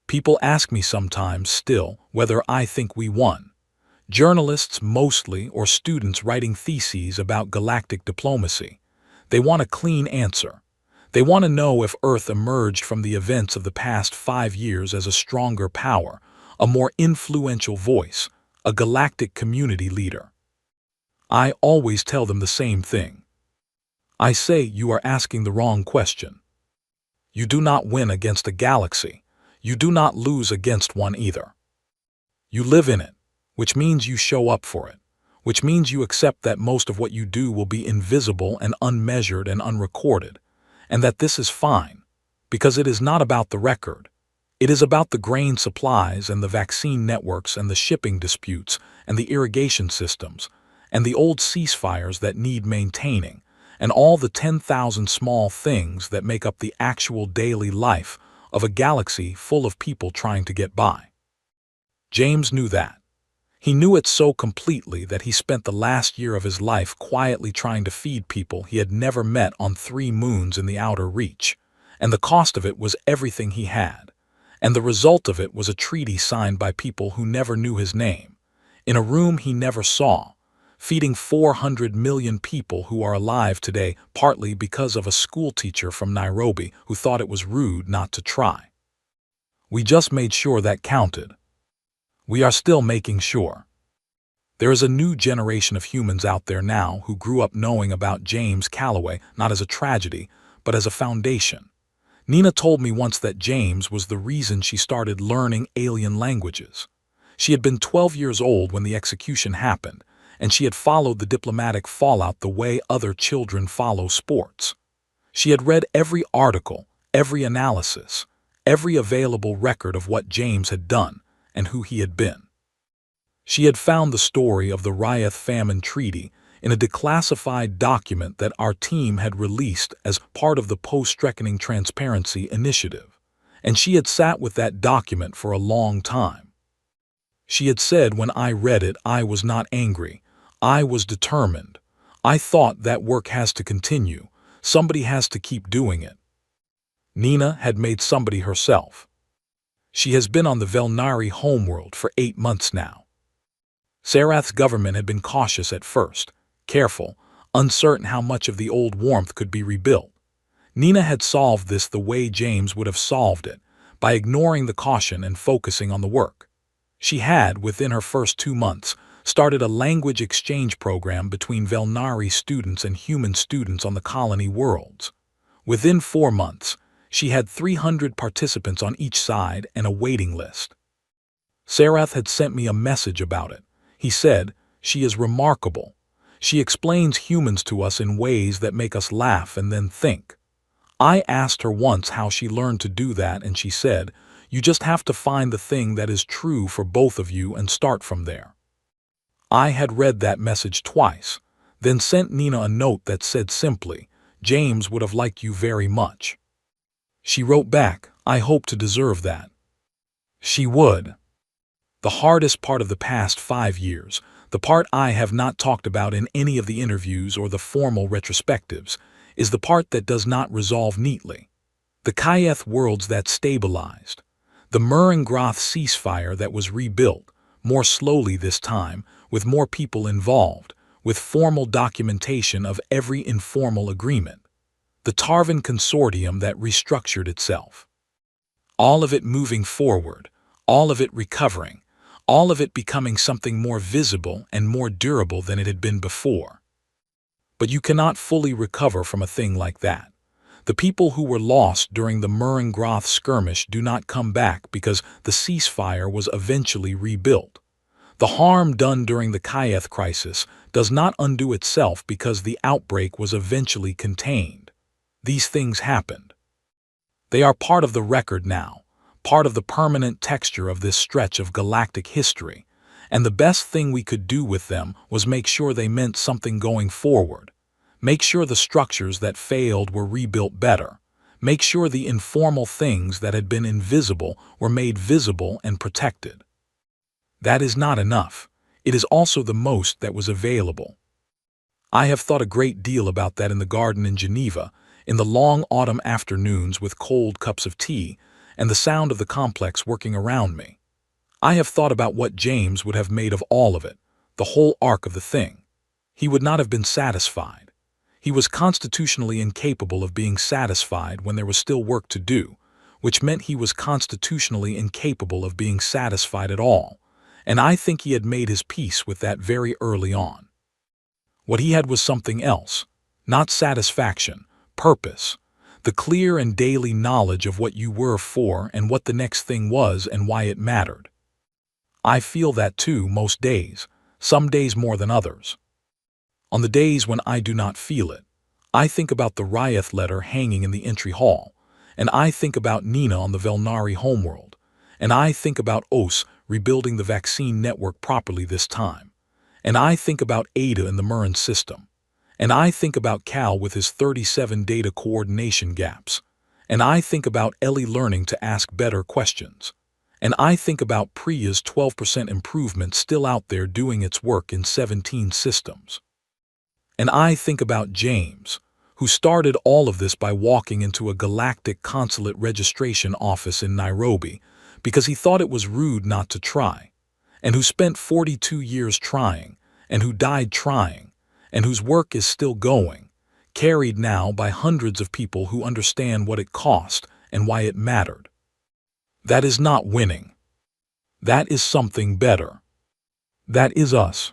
People ask me sometimes still whether I think we won. Journalists mostly, or students writing theses about galactic diplomacy. They want a clean answer. They want to know if Earth emerged from the events of the past 5 years as a stronger power, a more influential voice, a galactic community leader. I always tell them the same thing. I say you are asking the wrong question. You do not win against a galaxy. You do not lose against one either. You live in it, which means you show up for it, which means you accept that most of what you do will be invisible and unmeasured and unrecorded, and that this is fine, because it is not about the record. It is about the grain supplies and the vaccine networks and the shipping disputes and the irrigation systems and the old ceasefires that need maintaining and all the 10,000 small things that make up the actual daily life of a galaxy full of people trying to get by. James knew that. He knew it so completely that he spent the last year of his life quietly trying to feed people he had never met on 3 moons in the outer reach, and the cost of it was everything he had, and the result of it was a treaty signed by people who never knew his name, in a room he never saw, feeding 400 million people who are alive today partly because of a schoolteacher from Nairobi who thought it was rude not to try. We just made sure that counted. We are still making sure. There is a new generation of humans out there now who grew up knowing about James Calloway not as a tragedy, but as a foundation. Nina told me once that James was the reason she started learning alien languages. She had been 12 years old when the execution happened, and she had followed the diplomatic fallout the way other children follow sports. She had read every article, every analysis, every available record of what James had done and who he had been. She had found the story of the Rayeth Famine Treaty in a declassified document that our team had released as part of the Post-Reckoning Transparency Initiative, and she had sat with that document for a long time. She had said when I read it I was not angry, I was determined. I thought that work has to continue, somebody has to keep doing it. Nina had made somebody herself. She has been on the Velnari homeworld for 8 months now. Sarath's government had been cautious at first, careful, uncertain how much of the old warmth could be rebuilt. Nina had solved this the way James would have solved it, by ignoring the caution and focusing on the work. She had, within her first 2 months, started a language exchange program between Velnari students and human students on the colony worlds. Within 4 months, she had 300 participants on each side and a waiting list. Sarath had sent me a message about it. He said, "She is remarkable. She explains humans to us in ways that make us laugh and then think." I asked her once how she learned to do that, and she said, "You just have to find the thing that is true for both of you and start from there." I had read that message twice, then sent Nina a note that said simply, "James would have liked you very much." She wrote back, "I hope to deserve that." She would. The hardest part of the past 5 years, the part I have not talked about in any of the interviews or the formal retrospectives, is the part that does not resolve neatly. The Kayeth worlds that stabilized. The Murrengroth ceasefire that was rebuilt, more slowly this time, with more people involved, with formal documentation of every informal agreement. The Tarvan Consortium that restructured itself. All of it moving forward, all of it recovering, all of it becoming something more visible and more durable than it had been before. But you cannot fully recover from a thing like that. The people who were lost during the Murrengroth skirmish do not come back because the ceasefire was eventually rebuilt. The harm done during the Kayeth crisis does not undo itself because the outbreak was eventually contained. These things happened. They are part of the record now, part of the permanent texture of this stretch of galactic history, and the best thing we could do with them was make sure they meant something going forward. Make sure the structures that failed were rebuilt better. Make sure the informal things that had been invisible were made visible and protected. That is not enough. It is also the most that was available. I have thought a great deal about that in the garden in Geneva, in the long autumn afternoons with cold cups of tea and the sound of the complex working around me. I have thought about what James would have made of all of it, the whole arc of the thing. He would not have been satisfied. He was constitutionally incapable of being satisfied when there was still work to do, which meant he was constitutionally incapable of being satisfied at all, and I think he had made his peace with that very early on. What he had was something else, not satisfaction, purpose, the clear and daily knowledge of what you were for and what the next thing was and why it mattered. I feel that too most days, some days more than others. On the days when I do not feel it, I think about the Ryeth letter hanging in the entry hall, and I think about Nina on the Velnari homeworld, and I think about Os rebuilding the vaccine network properly this time, and I think about Ada in the Murren system, and I think about Cal with his 37 data coordination gaps, and I think about Ellie learning to ask better questions, and I think about Priya's 12% improvement still out there doing its work in 17 systems. And I think about James, who started all of this by walking into a Galactic consulate registration office in Nairobi because he thought it was rude not to try, and who spent 42 years trying, and who died trying, and whose work is still going, carried now by hundreds of people who understand what it cost and why it mattered. That is not winning. That is something better. That is us.